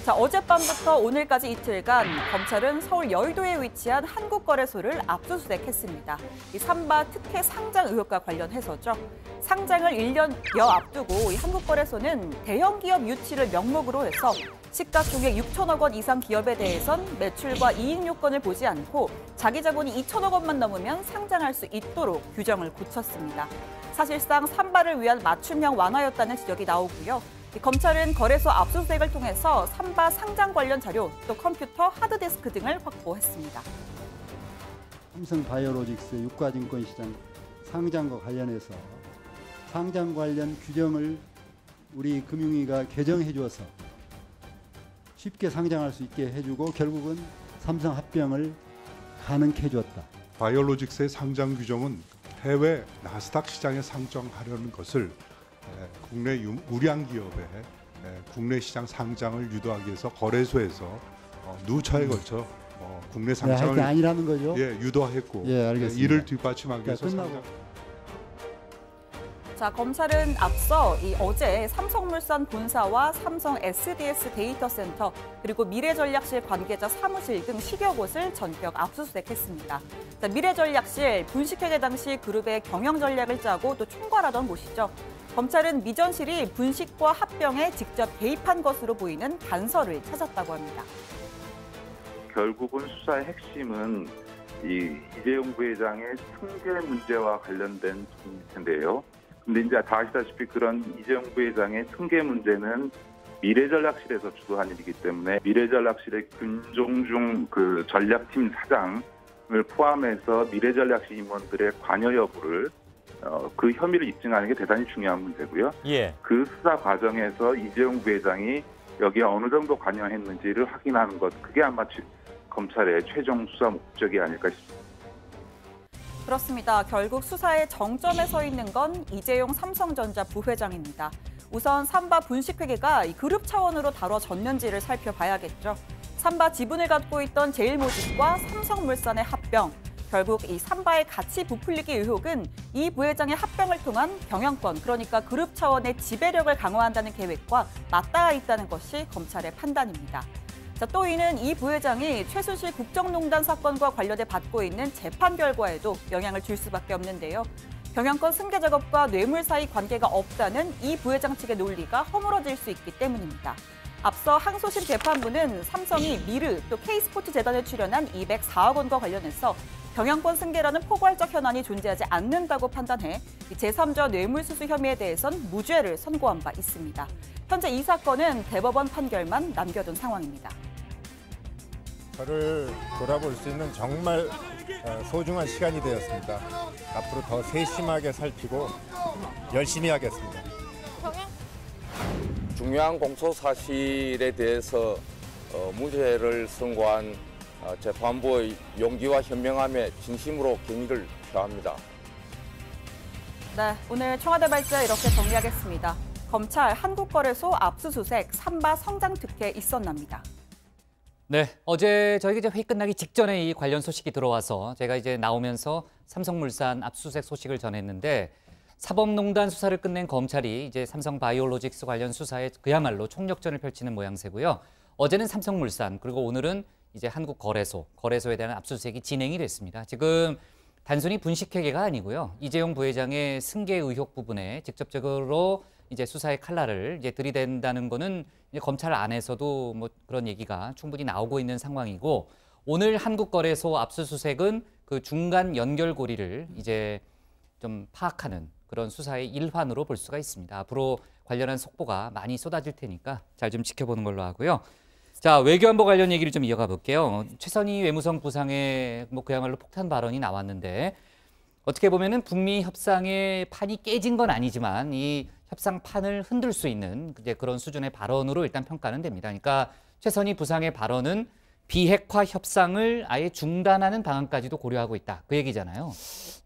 자, 어젯밤부터 오늘까지 이틀간 검찰은 서울 여의도에 위치한 한국거래소를 압수수색했습니다. 이 삼바 특혜 상장 의혹과 관련해서죠. 상장을 1년여 앞두고 이 한국거래소는 대형 기업 유치를 명목으로 해서 시가총액 6천억 원 이상 기업에 대해선 매출과 이익 요건을 보지 않고 자기 자본이 2천억 원만 넘으면 상장할 수 있도록 규정을 고쳤습니다. 사실상 삼바를 위한 맞춤형 완화였다는 지적이 나오고요. 검찰은 거래소 압수수색을 통해서 삼바 상장 관련 자료, 또 컴퓨터, 하드디스크 등을 확보했습니다. 삼성 바이오로직스 유가증권시장 상장과 관련해서 상장 관련 규정을 우리 금융위가 개정해 주어서 쉽게 상장할 수 있게 해주고 결국은 삼성 합병을 가능케 해줬다. 바이오로직스의 상장 규정은 해외 나스닥 시장에 상장하려는 것을 국내 우량 기업의 국내 시장 상장을 유도하기 위해서 거래소에서 누차에 걸쳐 국내 상장을 아니라는 거죠? 예, 유도했고 예, 알겠습니다. 이를 뒷받침하기 위해서 자, 검찰은 앞서 어제 삼성물산 본사와 삼성 SDS 데이터 센터 그리고 미래전략실 관계자 사무실 등 10여 곳을 전격 압수수색했습니다. 자, 미래전략실 분식회계 당시 그룹의 경영 전략을 짜고 또 총괄하던 곳이죠. 검찰은 미전실이 분식과 합병에 직접 개입한 것으로 보이는 단서를 찾았다고 합니다. 결국은 수사의 핵심은 이재용 부회장의 승계 문제와 관련된 텐데요. 근데 이제 다 아시다시피 그런 이재용 부회장의 승계 문제는 미래전략실에서 주도한 일이기 때문에 미래전략실의 윤종중 그 전략팀 사장을 포함해서 미래전략실 임원들의 관여 여부를 그 혐의를 입증하는 게 대단히 중요한 문제고요. 예. 그 수사 과정에서 이재용 부회장이 여기에 어느 정도 관여했는지를 확인하는 것, 그게 아마 검찰의 최종 수사 목적이 아닐까 싶습니다. 그렇습니다. 결국 수사의 정점에 서 있는 건 이재용 삼성전자 부회장입니다. 우선 삼바 분식회계가 이 그룹 차원으로 다뤄졌는지를 살펴봐야겠죠. 삼바 지분을 갖고 있던 제일모직과 삼성물산의 합병, 결국 이 삼바의 가치 부풀리기 의혹은 이 부회장의 합병을 통한 경영권, 그러니까 그룹 차원의 지배력을 강화한다는 계획과 맞닿아 있다는 것이 검찰의 판단입니다. 자, 또 이는 이 부회장이 최순실 국정농단 사건과 관련해 받고 있는 재판 결과에도 영향을 줄 수밖에 없는데요. 경영권 승계 작업과 뇌물 사이 관계가 없다는 이 부회장 측의 논리가 허물어질 수 있기 때문입니다. 앞서 항소심 재판부는 삼성이 미르 또 K스포츠 재단에 출연한 204억 원과 관련해서 경영권 승계라는 포괄적 현안이 존재하지 않는다고 판단해 제3자 뇌물수수 혐의에 대해선 무죄를 선고한 바 있습니다. 현재 이 사건은 대법원 판결만 남겨둔 상황입니다. 저를 돌아볼 수 있는 정말 소중한 시간이 되었습니다. 앞으로 더 세심하게 살피고 열심히 하겠습니다. 중요한 공소 사실에 대해서 무죄를 선고한 재판부의 용기와 현명함에 진심으로 경의를 표합니다. 네, 오늘 청와대 발제 이렇게 정리하겠습니다. 검찰 한국거래소 압수수색 삼바 성장특혜 있었납니다. 네, 어제 저희가 이제 회의 끝나기 직전에 이 관련 소식이 들어와서 제가 이제 나오면서 삼성물산 압수수색 소식을 전했는데 사법농단 수사를 끝낸 검찰이 이제 삼성바이오로직스 관련 수사에 그야말로 총력전을 펼치는 모양새고요. 어제는 삼성물산 그리고 오늘은 이제 한국거래소에 대한 압수수색이 진행이 됐습니다. 지금 단순히 분식회계가 아니고요. 이재용 부회장의 승계 의혹 부분에 직접적으로 이제 수사의 칼날을 이제 들이댄다는 거는 이제 검찰 안에서도 뭐 그런 얘기가 충분히 나오고 있는 상황이고 오늘 한국거래소 압수수색은 그 중간 연결고리를 이제 좀 파악하는 그런 수사의 일환으로 볼 수가 있습니다. 앞으로 관련한 속보가 많이 쏟아질 테니까 잘 좀 지켜보는 걸로 하고요. 자, 외교안보 관련 얘기를 좀 이어가 볼게요. 최선희 외무성 부상의 뭐 그야말로 폭탄 발언이 나왔는데 어떻게 보면은 북미 협상의 판이 깨진 건 아니지만 이 협상 판을 흔들 수 있는 그런 수준의 발언으로 일단 평가는 됩니다. 그러니까 최선희 부상의 발언은 비핵화 협상을 아예 중단하는 방안까지도 고려하고 있다. 그 얘기잖아요.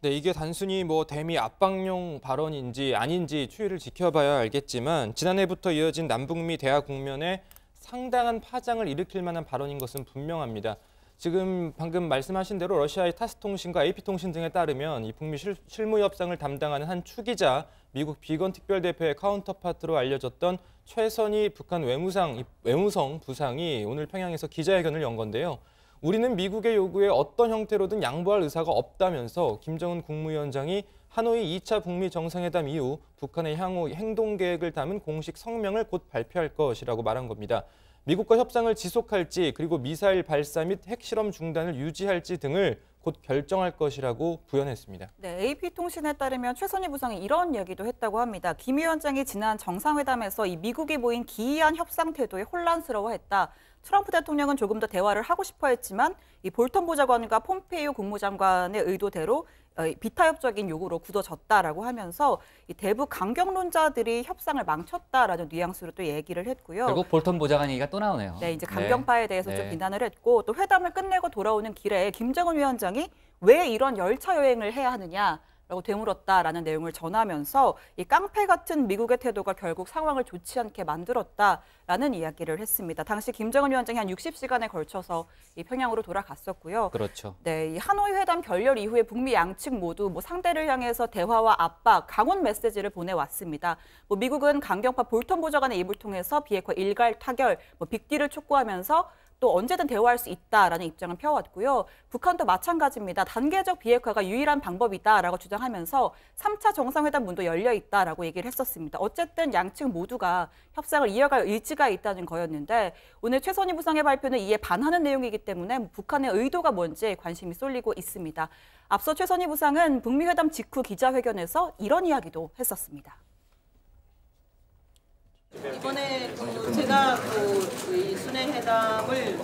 네, 이게 단순히 뭐 대미 압박용 발언인지 아닌지 추이를 지켜봐야 알겠지만 지난해부터 이어진 남북미 대화 국면에 상당한 파장을 일으킬 만한 발언인 것은 분명합니다. 지금 방금 말씀하신 대로 러시아의 타스통신과 AP통신 등에 따르면 이 북미 실무 협상을 담당하는 한 추기자, 미국 비건 특별대표의 카운터파트로 알려졌던 최선희 북한 외무성 부상이 오늘 평양에서 기자회견을 연 건데요. 우리는 미국의 요구에 어떤 형태로든 양보할 의사가 없다면서 김정은 국무위원장이 하노이 2차 북미 정상회담 이후 북한의 향후 행동 계획을 담은 공식 성명을 곧 발표할 것이라고 말한 겁니다. 미국과 협상을 지속할지 그리고 미사일 발사 및 핵실험 중단을 유지할지 등을 곧 결정할 것이라고 부연했습니다. 네, AP통신에 따르면 최선희 부상이 이런 얘기도 했다고 합니다. 김 위원장이 지난 정상회담에서 이 미국이 보인 기이한 협상 태도에 혼란스러워했다. 트럼프 대통령은 조금 더 대화를 하고 싶어 했지만 이 볼턴 보좌관과 폼페이오 국무장관의 의도대로 비타협적인 요구로 굳어졌다라고 하면서 이 대북 강경론자들이 협상을 망쳤다라는 뉘앙스로 또 얘기를 했고요. 결국 볼턴 보좌관 얘기가 또 나오네요. 네, 이제 강경파에 대해서 네. 좀 비난을 했고 또 회담을 끝내고 돌아오는 길에 김정은 위원장이 왜 이런 열차 여행을 해야 하느냐 라고 되물었다라는 내용을 전하면서 이 깡패 같은 미국의 태도가 결국 상황을 좋지 않게 만들었다라는 이야기를 했습니다. 당시 김정은 위원장이 한 60시간에 걸쳐서 이 평양으로 돌아갔었고요. 그렇죠. 네, 이 하노이 회담 결렬 이후에 북미 양측 모두 뭐 상대를 향해서 대화와 압박, 강원 메시지를 보내왔습니다. 뭐 미국은 강경파 볼턴 보좌관의 입을 통해서 비핵화 일괄 타결, 뭐 빅딜을 촉구하면서 또 언제든 대화할 수 있다라는 입장을 펴왔고요. 북한도 마찬가지입니다. 단계적 비핵화가 유일한 방법이다라고 주장하면서 3차 정상회담 문도 열려 있다라고 얘기를 했었습니다. 어쨌든 양측 모두가 협상을 이어갈 의지가 있다는 거였는데 오늘 최선희 부상의 발표는 이에 반하는 내용이기 때문에 북한의 의도가 뭔지 관심이 쏠리고 있습니다. 앞서 최선희 부상은 북미 회담 직후 기자회견에서 이런 이야기도 했었습니다. 이번에 제가 이 순회 회담을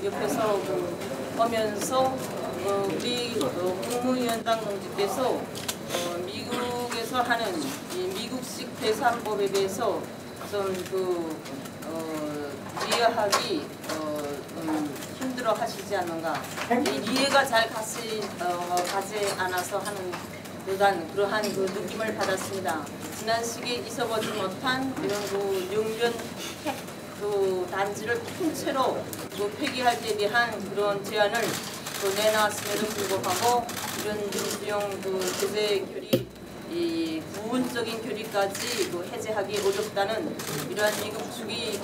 옆에서 보면서 우리 국무위원장 동지께서 미국에서 하는 이 미국식 대사법에 대해서 좀 이해하기 힘들어 하시지 않는가. 이해가 잘 가지 않아서 하는 그러한 느낌을 받았습니다. 지난 시기에 있어보지 못한 이런 영변 핵 단지를 통째로 폐기할 때 대한 그런 제안을 내놨음에도 불구하고 이런 민주형 제재 결의 이 부분적인 결의까지 해제하기 어렵다는 이러한 미국 측의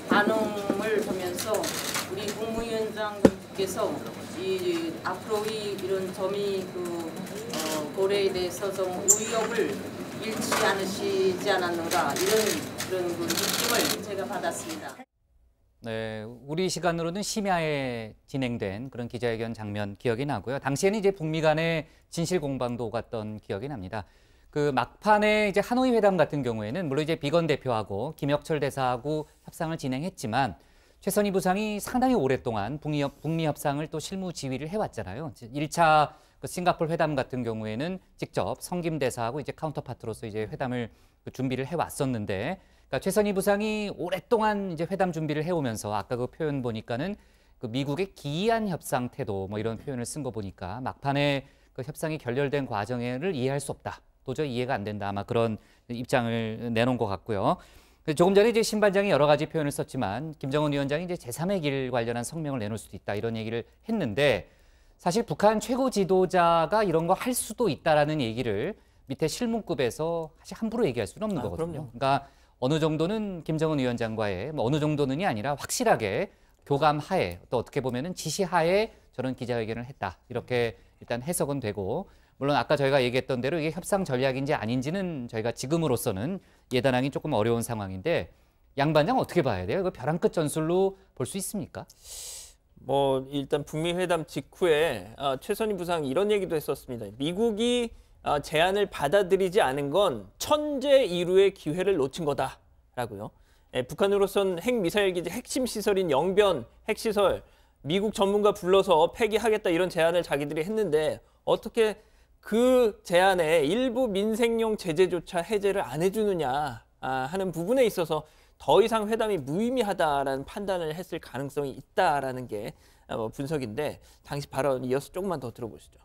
반응을 보면서 우리 국무위원장께서 앞으로의 이런 점이 고려에 대해서 좀 의욕을 잃지 않으시지 않았는가 그런 느낌을 제가 받았습니다. 네, 우리 시간으로는 심야에 진행된 그런 기자회견 장면 기억이 나고요. 당시에는 이제 북미 간의 진실 공방도 오갔던 기억이 납니다. 막판에 이제 하노이 회담 같은 경우에는 물론 이제 비건 대표하고 김혁철 대사하고 협상을 진행했지만 최선희 부상이 상당히 오랫동안 북미 협상을 또 실무 지휘를 해왔잖아요. 1차 싱가포르 회담 같은 경우에는 직접 성김 대사하고 이제 카운터파트로서 이제 회담을 준비를 해왔었는데, 그러니까 최선희 부상이 오랫동안 이제 회담 준비를 해오면서 아까 그 표현 보니까는 미국의 기이한 협상 태도 이런 표현을 쓴 거 보니까 막판에 협상이 결렬된 과정을 이해할 수 없다. 도저히 이해가 안 된다. 아마 그런 입장을 내놓은 것 같고요. 조금 전에 이제 신 반장이 여러 가지 표현을 썼지만 김정은 위원장이 이제 제3의 길 관련한 성명을 내놓을 수도 있다 이런 얘기를 했는데, 사실 북한 최고 지도자가 이런 거 할 수도 있다라는 얘기를 밑에 실무급에서 사실 함부로 얘기할 수는 없는 거거든요. 그럼요. 그러니까 어느 정도는 김정은 위원장과의 어느 정도는이 아니라 확실하게 교감하에 또 어떻게 보면은 지시하에 저런 기자회견을 했다 이렇게 일단 해석은 되고, 물론 아까 저희가 얘기했던 대로 이게 협상 전략인지 아닌지는 저희가 지금으로서는 예단하기 조금 어려운 상황인데 양 반장 어떻게 봐야 돼요? 이거 벼랑 끝 전술로 볼 수 있습니까? 일단 북미 회담 직후에 최선희 부상 이런 얘기도 했었습니다. 미국이 제안을 받아들이지 않은 건 천재 이루의 기회를 놓친 거다라고요. 북한으로선 핵미사일 기지 핵심 시설인 영변 핵시설 미국 전문가 불러서 폐기하겠다 이런 제안을 자기들이 했는데 어떻게 그 제안에 일부 민생용 제재조차 해제를 안 해주느냐 하는 부분에 있어서 더 이상 회담이 무의미하다라는 판단을 했을 가능성이 있다라는 게 분석인데, 당시 발언 이어서 조금만 더 들어보시죠.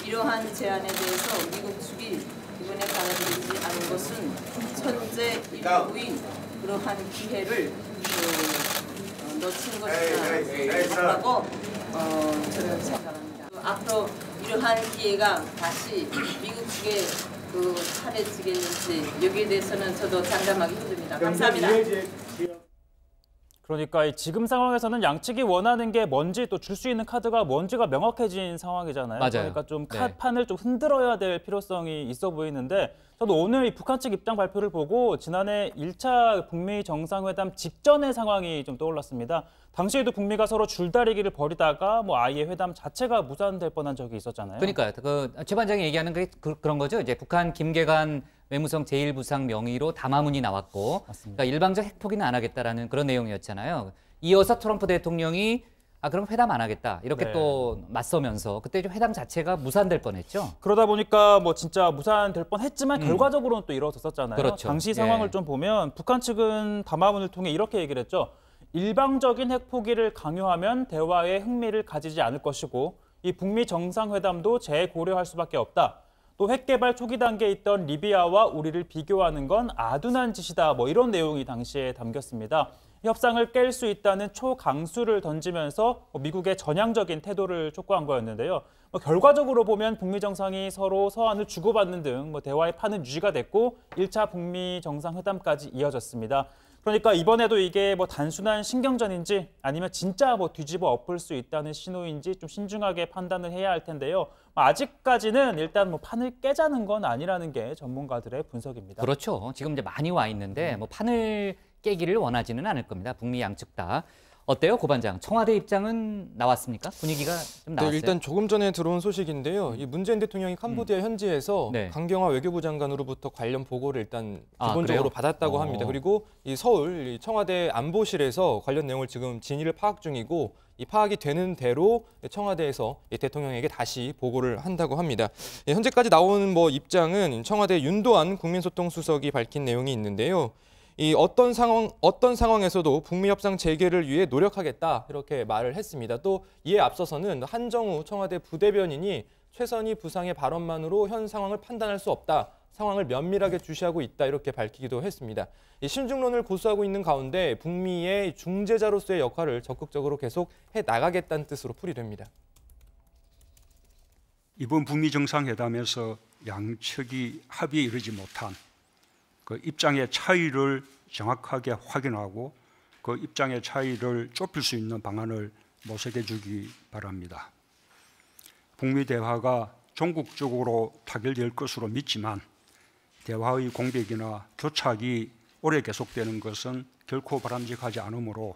이러한 제안에 대해서 미국 측이 이번에 받아들이지 않은 것은 천재 일부인 그러한 기회를 놓친 것이라고 저는 생각합니다. 앞으로 이러한 기회가 다시 미국 측에 차례지겠는지 여기에 대해서는 저도 장담하기 힘듭니다. 감사합니다. 그러니까 지금 상황에서는 양측이 원하는 게 뭔지 또 줄 수 있는 카드가 뭔지가 명확해진 상황이잖아요. 맞아요. 그러니까 좀 네. 판을 좀 흔들어야 될 필요성이 있어 보이는데, 저도 오늘 이 북한 측 입장 발표를 보고 지난해 1차 북미 정상회담 직전의 상황이 좀 떠올랐습니다. 당시에도 북미가 서로 줄다리기를 벌이다가 아예 회담 자체가 무산될 뻔한 적이 있었잖아요. 그러니까 최 반장이 얘기하는 게 그런 거죠. 이제 북한 김계관 외무성 제1부상 명의로 담화문이 나왔고, 그러니까 일방적 핵포기는 안 하겠다라는 그런 내용이었잖아요. 이어서 트럼프 대통령이 그럼 회담 안 하겠다 이렇게 네. 또 맞서면서 그때 좀 회담 자체가 무산될 뻔했죠. 그러다 보니까 진짜 무산될 뻔했지만 결과적으로는 또 이루어졌었잖아요. 그렇죠. 당시 상황을 예. 좀 보면 북한 측은 담화문을 통해 이렇게 얘기를 했죠. 일방적인 핵포기를 강요하면 대화에 흥미를 가지지 않을 것이고 이 북미 정상회담도 재고려할 수밖에 없다. 또 핵개발 초기 단계에 있던 리비아와 우리를 비교하는 건 아둔한 짓이다. 이런 내용이 당시에 담겼습니다. 협상을 깰 수 있다는 초강수를 던지면서 미국의 전향적인 태도를 촉구한 거였는데요. 결과적으로 보면 북미 정상이 서로 서한을 주고받는 등 대화의 판은 유지가 됐고 1차 북미 정상회담까지 이어졌습니다. 그러니까 이번에도 이게 단순한 신경전인지 아니면 진짜 뒤집어 엎을 수 있다는 신호인지 좀 신중하게 판단을 해야 할 텐데요. 아직까지는 일단 판을 깨자는 건 아니라는 게 전문가들의 분석입니다. 그렇죠. 지금 이제 많이 와 있는데 판을 깨기를 원하지는 않을 겁니다. 북미 양측 다. 어때요, 고반장? 청와대 입장은 나왔습니까? 분위기가 좀 나왔어요? 네, 일단 조금 전에 들어온 소식인데요. 이 문재인 대통령이 캄보디아 현지에서 네. 강경화 외교부 장관으로부터 관련 보고를 일단 아, 기본적으로 그래요? 받았다고 합니다. 그리고 이 서울 이 청와대 안보실에서 관련 내용을 지금 진위를 파악 중이고 이 파악이 되는 대로 청와대에서 대통령에게 다시 보고를 한다고 합니다. 현재까지 나온 입장은 청와대 윤도한 국민소통수석이 밝힌 내용이 있는데요. 이 어떤 상황에서도 북미 협상 재개를 위해 노력하겠다 이렇게 말을 했습니다. 또 이에 앞서서는 한정우 청와대 부대변인이 최선희 부상의 발언만으로 현 상황을 판단할 수 없다. 상황을 면밀하게 주시하고 있다 이렇게 밝히기도 했습니다. 이 신중론을 고수하고 있는 가운데 북미의 중재자로서의 역할을 적극적으로 계속 해 나가겠다는 뜻으로 풀이됩니다. 이번 북미 정상회담에서 양측이 합의에 이르지 못한 그 입장의 차이를 정확하게 확인하고 그 입장의 차이를 좁힐 수 있는 방안을 모색해 주기 바랍니다. 북미 대화가 종국적으로 타결될 것으로 믿지만 대화의 공백이나 교착이 오래 계속되는 것은 결코 바람직하지 않으므로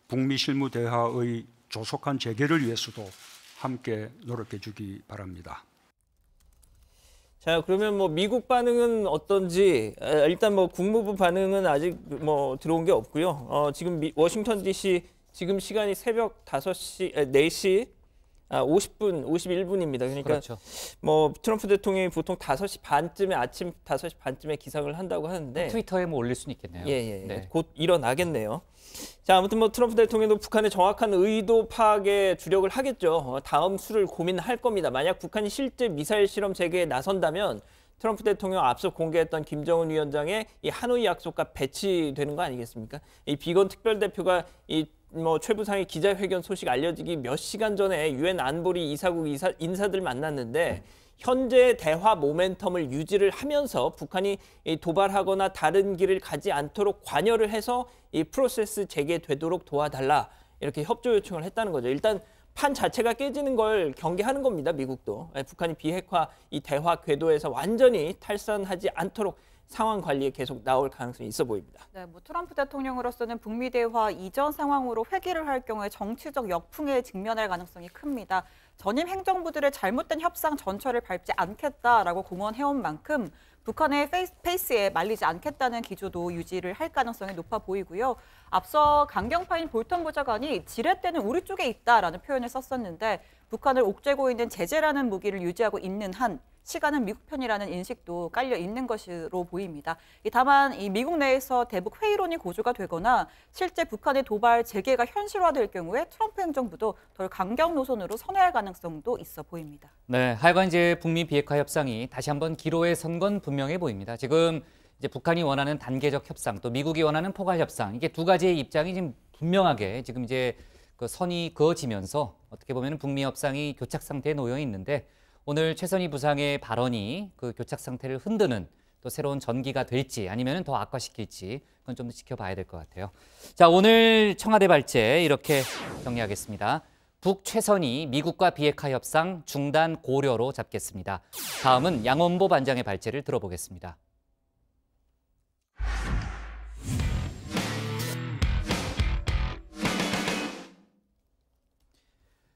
북미 실무 대화의 조속한 재개를 위해서도 함께 노력해 주기 바랍니다. 자, 그러면 미국 반응은 어떤지 일단 국무부 반응은 아직 들어온 게 없고요. 지금 워싱턴 DC 지금 시간이 새벽 4시 51분입니다. 그러니까 그렇죠. 트럼프 대통령이 보통 5시 반쯤에 아침 5시 반쯤에 기상을 한다고 하는데 트위터에 올릴 수는 있겠네요. 예. 네. 곧 일어나겠네요. 자, 아무튼 트럼프 대통령도 북한의 정확한 의도 파악에 주력을 하겠죠. 다음 수를 고민할 겁니다. 만약 북한이 실제 미사일 실험 재개에 나선다면 트럼프 대통령 앞서 공개했던 김정은 위원장의 이 하노이 약속과 배치되는 거 아니겠습니까? 이 비건 특별대표가 최 부상의 기자회견 소식 알려지기 몇 시간 전에 유엔 안보리 이사국 인사들 만났는데 현재 대화 모멘텀을 유지를 하면서 북한이 도발하거나 다른 길을 가지 않도록 관여를 해서 이 프로세스 재개되도록 도와달라 이렇게 협조 요청을 했다는 거죠. 일단 판 자체가 깨지는 걸 경계하는 겁니다. 미국도. 북한이 비핵화 이 대화 궤도에서 완전히 탈선하지 않도록 상황 관리에 계속 나올 가능성이 있어 보입니다. 네, 트럼프 대통령으로서는 북미 대화 이전 상황으로 회귀를 할 경우에 정치적 역풍에 직면할 가능성이 큽니다. 전임 행정부들의 잘못된 협상 전철을 밟지 않겠다라고 공언해온 만큼 북한의 페이스에 말리지 않겠다는 기조도 유지를 할 가능성이 높아 보이고요. 앞서 강경파인 볼턴 보좌관이 지렛대는 우리 쪽에 있다라는 표현을 썼었는데 북한을 옥죄고 있는 제재라는 무기를 유지하고 있는 한 시간은 미국 편이라는 인식도 깔려 있는 것으로 보입니다. 다만 이 미국 내에서 대북 회의론이 고조가 되거나 실제 북한의 도발 재개가 현실화될 경우에 트럼프 행정부도 덜 강경 노선으로 선회할 가능성도 있어 보입니다. 네, 하여간 이제 북미 비핵화 협상이 다시 한번 기로에 선 건 분명해 보입니다. 지금 이제 북한이 원하는 단계적 협상, 또 미국이 원하는 포괄 협상, 이게 두 가지의 입장이 지금 분명하게 지금 이제 그 선이 그어지면서 어떻게 보면 북미 협상이 교착 상태에 놓여 있는데. 오늘 최선희 부상의 발언이 그 교착 상태를 흔드는 또 새로운 전기가 될지 아니면 더 악화시킬지 그건 좀 더 지켜봐야 될 것 같아요. 자, 오늘 청와대 발제 이렇게 정리하겠습니다. 북 최선희 미국과 비핵화 협상 중단 고려로 잡겠습니다. 다음은 양원보 반장의 발제를 들어보겠습니다.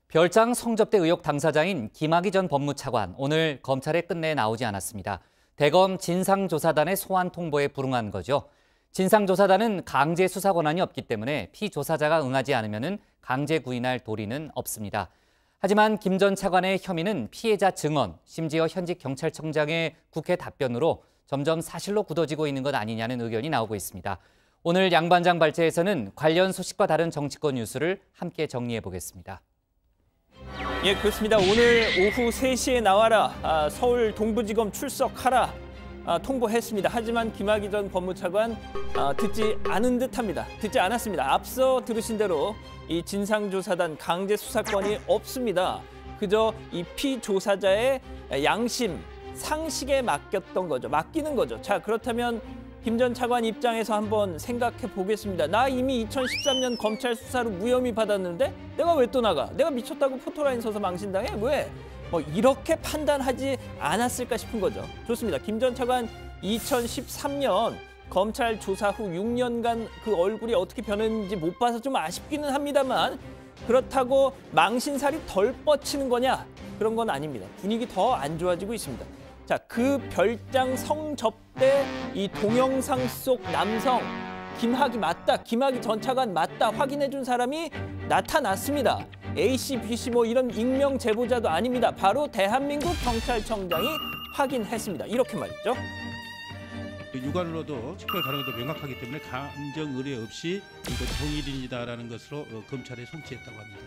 별장 성접대 의혹 당사자인 김학의 전 법무차관, 오늘 검찰에 끝내 나오지 않았습니다. 대검 진상조사단의 소환 통보에 불응한 거죠. 진상조사단은 강제 수사 권한이 없기 때문에 피조사자가 응하지 않으면 강제 구인할 도리는 없습니다. 하지만 김 전 차관의 혐의는 피해자 증언, 심지어 현직 경찰청장의 국회 답변으로 점점 사실로 굳어지고 있는 것 아니냐는 의견이 나오고 있습니다. 오늘 양 반장 발제에서는 관련 소식과 다른 정치권 뉴스를 함께 정리해 보겠습니다. 예, 그렇습니다. 오늘 오후 3시에 나와라, 서울 동부지검 출석하라 통보했습니다. 하지만 김학의 전 법무차관 듣지 않은 듯합니다. 듣지 않았습니다. 앞서 들으신 대로 이 진상조사단 강제 수사권이 없습니다. 그저 이 피조사자의 양심, 상식에 맡겼던 거죠. 맡기는 거죠. 자, 그렇다면 김 전 차관 입장에서 한번 생각해 보겠습니다. 나 이미 2013년 검찰 수사로 무혐의 받았는데 내가 왜 또 나가? 내가 미쳤다고 포토라인 서서 망신당해? 왜? 이렇게 판단하지 않았을까 싶은 거죠. 좋습니다. 김 전 차관 2013년 검찰 조사 후 6년간 그 얼굴이 어떻게 변했는지 못 봐서 좀 아쉽기는 합니다만 그렇다고 망신살이 덜 뻗치는 거냐? 그런 건 아닙니다. 분위기 더 안 좋아지고 있습니다. 자, 그 별장 성접 때 이 동영상 속 남성 김학이 맞다, 김학이 전 차관 맞다 확인해준 사람이 나타났습니다. A씨, B씨 뭐 이런 익명 제보자도 아닙니다. 바로 대한민국 경찰청장이 확인했습니다. 이렇게 말이죠. 육안으로도 측별 가능성도 명확하기 때문에 감정 의뢰 없이 이거 동일인이다라는 것으로 검찰에 송치했다고 합니다.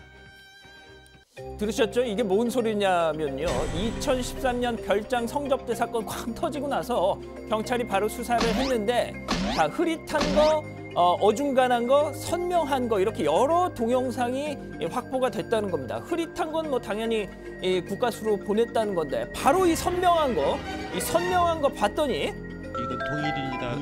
들으셨죠? 이게 뭔 소리냐면요. 2013년 별장 성접대 사건 쾅 터지고 나서 경찰이 바로 수사를 했는데 다 흐릿한 거, 어중간한 거, 선명한 거 이렇게 여러 동영상이 확보가 됐다는 겁니다. 흐릿한 건 뭐 당연히 국가수로 보냈다는 건데 바로 이 선명한 거 봤더니 이건 동일인이다.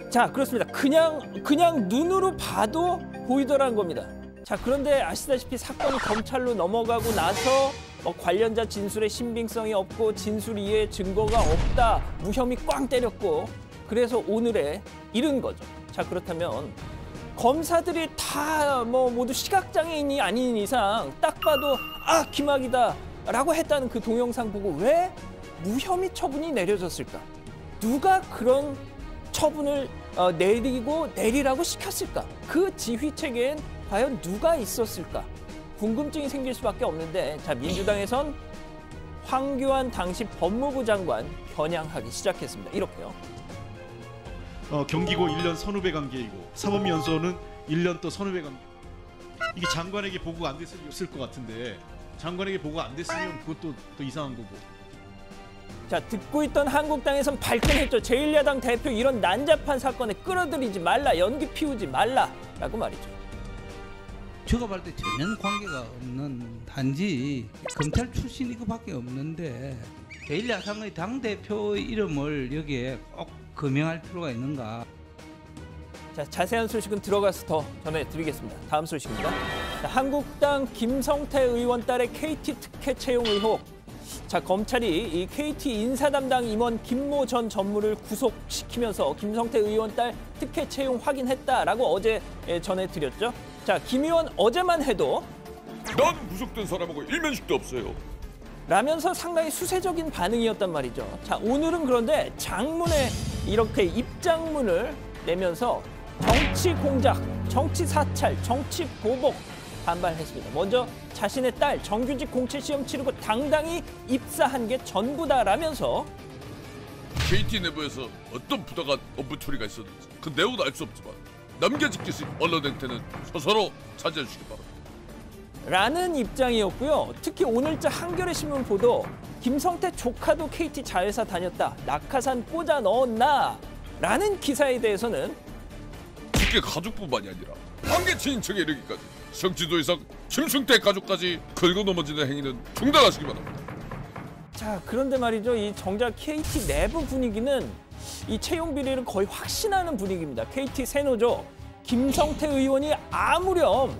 자, 그렇습니다. 그냥 눈으로 봐도 보이더라는 겁니다. 자, 그런데 아시다시피 사건이 검찰로 넘어가고 나서 관련자 진술의 신빙성이 없고 진술 이외에 증거가 없다, 무혐의 꽝 때렸고 그래서 오늘에 이른 거죠. 자, 그렇다면 검사들이 다 모두 시각장애인이 아닌 이상 딱 봐도 아, 김학이다 라고 했다는 그 동영상 보고 왜 무혐의 처분이 내려졌을까? 누가 그런 처분을 내리라고 시켰을까? 그 지휘체계엔 과연 누가 있었을까? 궁금증이 생길 수밖에 없는데 자, 민주당에선 황교안 당시 법무부 장관 겨냥하기 시작했습니다. 이렇게요. 경기고 1년 선후배 관계이고 사법연수원은 1년 또 선후배 관계. 이게 장관에게 보고가 안 됐을 것 같은데 장관에게 보고가 안 됐으면 그것도 또 이상한 거고. 자, 듣고 있던 한국당에선 발끈했죠. 제1야당 대표 이런 난잡한 사건에 끌어들이지 말라, 연기 피우지 말라라고 말이죠. 제가 볼 때 전혀 관계가 없는 단지 검찰 출신 이거밖에 없는데 제1야당의 당대표 이름을 여기에 꼭 거명할 필요가 있는가. 자, 자세한 소식은 들어가서 더 전해드리겠습니다. 다음 소식입니다. 자, 한국당 김성태 의원 딸의 KT 특혜 채용 의혹. 자, 검찰이 이 KT 인사 담당 임원 김모 전 전무를 구속시키면서 김성태 의원 딸 특혜 채용 확인했다라고 어제 전해드렸죠. 자, 김 의원 어제만 해도 난 구속된 사람하고 일면식도 없어요 라면서 상당히 수세적인 반응이었단 말이죠. 자, 오늘은 그런데 장문에 이렇게 입장문을 내면서 정치 공작, 정치 사찰, 정치 보복 반발했습니다. 먼저 자신의 딸 정규직 공채 시험 치르고 당당히 입사한 게 전부다라면서 KT 내부에서 어떤 부당한 업무 처리가 있었는지 그 내용은 알 수 없지만 남겨짓기식 언론 행태는 스스로 자제해 주시기 바랍니다. 라는 입장이었고요. 특히 오늘자 한겨레 신문 보도 김성태 조카도 KT 자회사 다녔다. 낙하산 꽂아 넣었나? 라는 기사에 대해서는 직계 가족뿐만이 아니라 관계 친인척에 이르기까지 성지도 이상 김성태 가족까지 긁어 넘어지는 행위는 중단하시기 바랍니다. 자, 그런데 말이죠. 이 정작 KT 내부 분위기는 이 채용 비리를 거의 확신하는 분위기입니다. KT 새노조 김성태 의원이 아무렴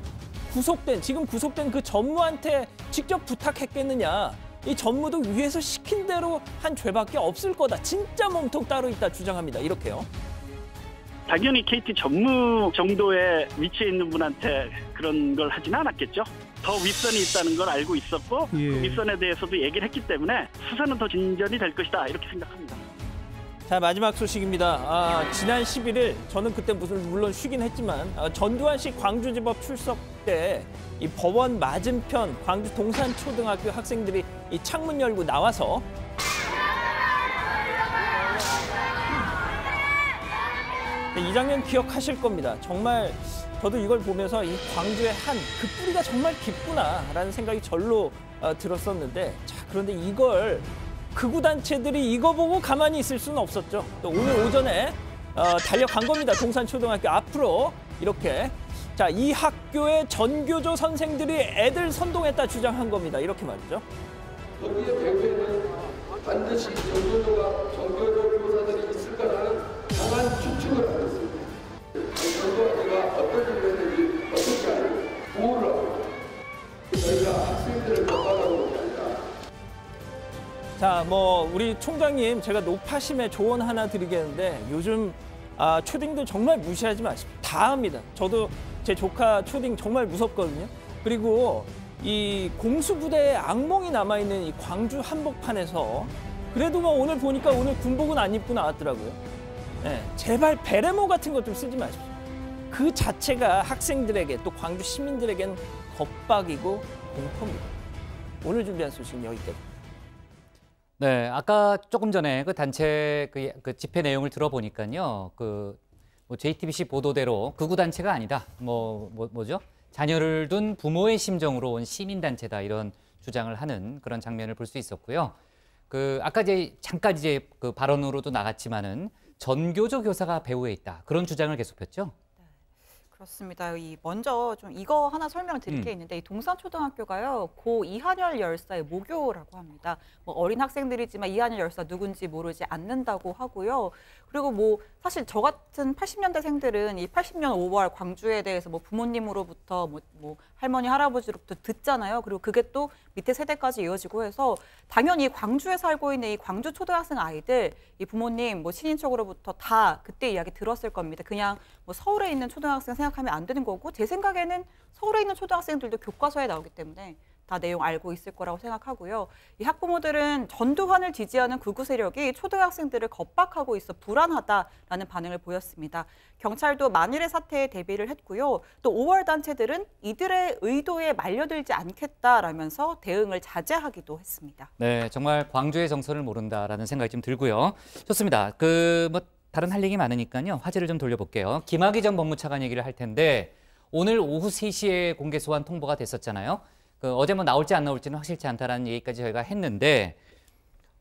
지금 구속된 그 전무한테 직접 부탁했겠느냐. 이 전무도 위에서 시킨 대로 한 죄밖에 없을 거다. 진짜 몸통 따로 있다 주장합니다. 이렇게요. 당연히 KT 전무 정도의 위치에 있는 분한테 그런 걸 하지는 않았겠죠. 더 윗선이 있다는 걸 알고 있었고 그 윗선에 대해서도 얘기를 했기 때문에 수사는 더 진전이 될 것이다. 이렇게 생각합니다. 자, 마지막 소식입니다. 지난 11일 저는 그때 물론 쉬긴 했지만 전두환 씨 광주지법 출석 때 이 법원 맞은편 광주 동산초등학교 학생들이 이 창문 열고 나와서 이 장면 기억하실 겁니다. 정말 저도 이걸 보면서 이 광주의 그 뿌리가 정말 깊구나라는 생각이 절로 들었었는데 자, 그런데 이걸 극우단체들이 이거 보고 가만히 있을 수는 없었죠. 또 오늘 오전에 달려간 겁니다. 동산초등학교 앞으로 이렇게. 자, 이 학교의 전교조 선생들이 애들 선동했다 주장한 겁니다. 이렇게 말이죠. 거기에 배후에는 반드시 전교조 교사들이 있을 거라는 강한 추측을 하고 있습니다. 전교조가 어떤 일을 했는지 어떻게 알고 보호를 하고 저희가 학생들을 법받아보는 게 아니라 자, 우리 총장님 제가 노파심에 조언 하나 드리겠는데 요즘 초딩들 정말 무시하지 마십시오. 다 합니다. 저도 제 조카 초딩 정말 무섭거든요. 그리고 이 공수부대의 악몽이 남아있는 이 광주 한복판에서 그래도 오늘 보니까 오늘 군복은 안 입고 나왔더라고요. 네, 제발 베레모 같은 것 좀 쓰지 마십시오. 그 자체가 학생들에게 또 광주 시민들에겐 겁박이고 공포입니다. 오늘 준비한 소식은 여기까지. 네, 아까 조금 전에 그 단체 그 집회 내용을 들어보니까요, JTBC 보도대로 극우 단체가 아니다. 뭐죠? 자녀를 둔 부모의 심정으로 온 시민단체다 이런 주장을 하는 그런 장면을 볼 수 있었고요. 아까 잠깐 그 발언으로도 나갔지만은 전교조 교사가 배후에 있다 그런 주장을 계속 폈죠. 그렇습니다. 먼저 좀 이거 하나 설명드릴 게 있는데 이 동산초등학교가요 고 이한열 열사의 모교라고 합니다. 어린 학생들이지만 이한열 열사 누군지 모르지 않는다고 하고요. 그리고 사실 저 같은 80년대생들은 이 80년 5월 광주에 대해서 부모님으로부터 할머니 할아버지로부터 듣잖아요. 그리고 그게 또 밑에 세대까지 이어지고 해서 당연히 광주에 살고 있는 이 광주 초등학생 아이들 이 부모님 친인척으로부터 다 그때 이야기 들었을 겁니다. 그냥 서울에 있는 초등학생 생각하면 안 되는 거고 제 생각에는 서울에 있는 초등학생들도 교과서에 나오기 때문에 다 내용 알고 있을 거라고 생각하고요. 이 학부모들은 전두환을 지지하는 극우 세력이 초등학생들을 겁박하고 있어 불안하다라는 반응을 보였습니다. 경찰도 만일의 사태에 대비를 했고요. 또 5월 단체들은 이들의 의도에 말려들지 않겠다라면서 대응을 자제하기도 했습니다. 네, 정말 광주의 정서를 모른다라는 생각이 좀 들고요. 좋습니다. 다른 할 얘기 많으니까요. 화제를 좀 돌려볼게요. 김학의 전 법무차관 얘기를 할 텐데 오늘 오후 3시에 공개 소환 통보가 됐었잖아요. 어제 나올지 안 나올지는 확실치 않다라는 얘기까지 저희가 했는데